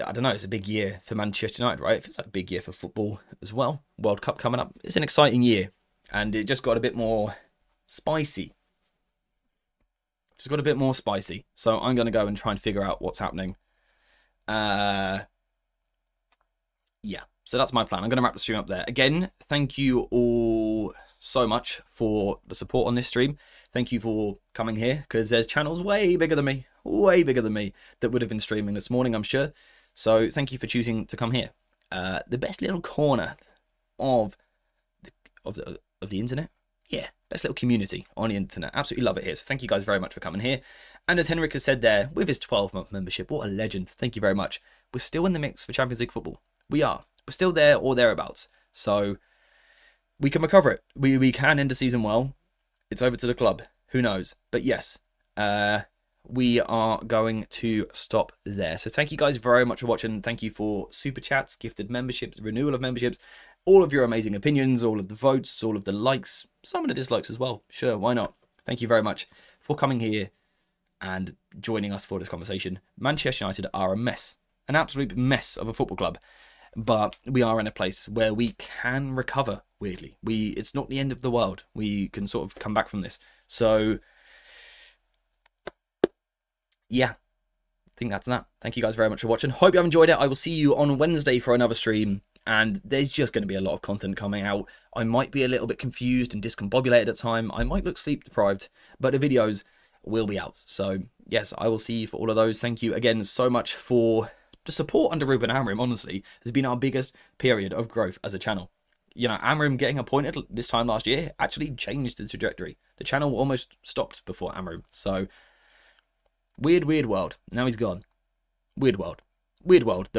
I don't know, it's a big year for Manchester United, right? It feels like a big year for football as well. World Cup coming up. It's an exciting year. And it just got a bit more spicy. So I'm going to go and try and figure out what's happening. Yeah, so that's my plan. I'm going to wrap the stream up there. Again, thank you all so much for the support on this stream. Thank you for coming here, because there's channels way bigger than me, that would have been streaming this morning, I'm sure. So thank you for choosing to come here. The best little corner of the internet. Yeah, best little community on the internet. Absolutely love it here. So thank you guys very much for coming here. And as Henrik has said there, with his 12-month membership, what a legend. Thank you very much. We're still in the mix for Champions League football. We are. We're still there or thereabouts. So we can recover it. We can end the season well. It's over to the club. Who knows? But yes, we are going to stop there. So thank you guys very much for watching. Thank you for super chats, gifted memberships, renewal of memberships, all of your amazing opinions, all of the votes, all of the likes, some of the dislikes as well. Sure, why not? Thank you very much for coming here and joining us for this conversation. Manchester United are a mess, an absolute mess of a football club, but we are in a place where we can recover, weirdly. It's not the end of the world. We can sort of come back from this. So, yeah, I think that's that. Thank you guys very much for watching. Hope you have enjoyed it. I will see you on Wednesday for another stream, and there's just going to be a lot of content coming out. I might be a little bit confused and discombobulated at time. I might look sleep deprived, but the videos will be out. So, yes, I will see you for all of those. Thank you again so much for the support under Ruben Amorim. Honestly, has been our biggest period of growth as a channel. You know, Amorim getting appointed this time last year actually changed the trajectory. The channel almost stopped before Amorim. So, weird world. Now he's gone. Weird world that we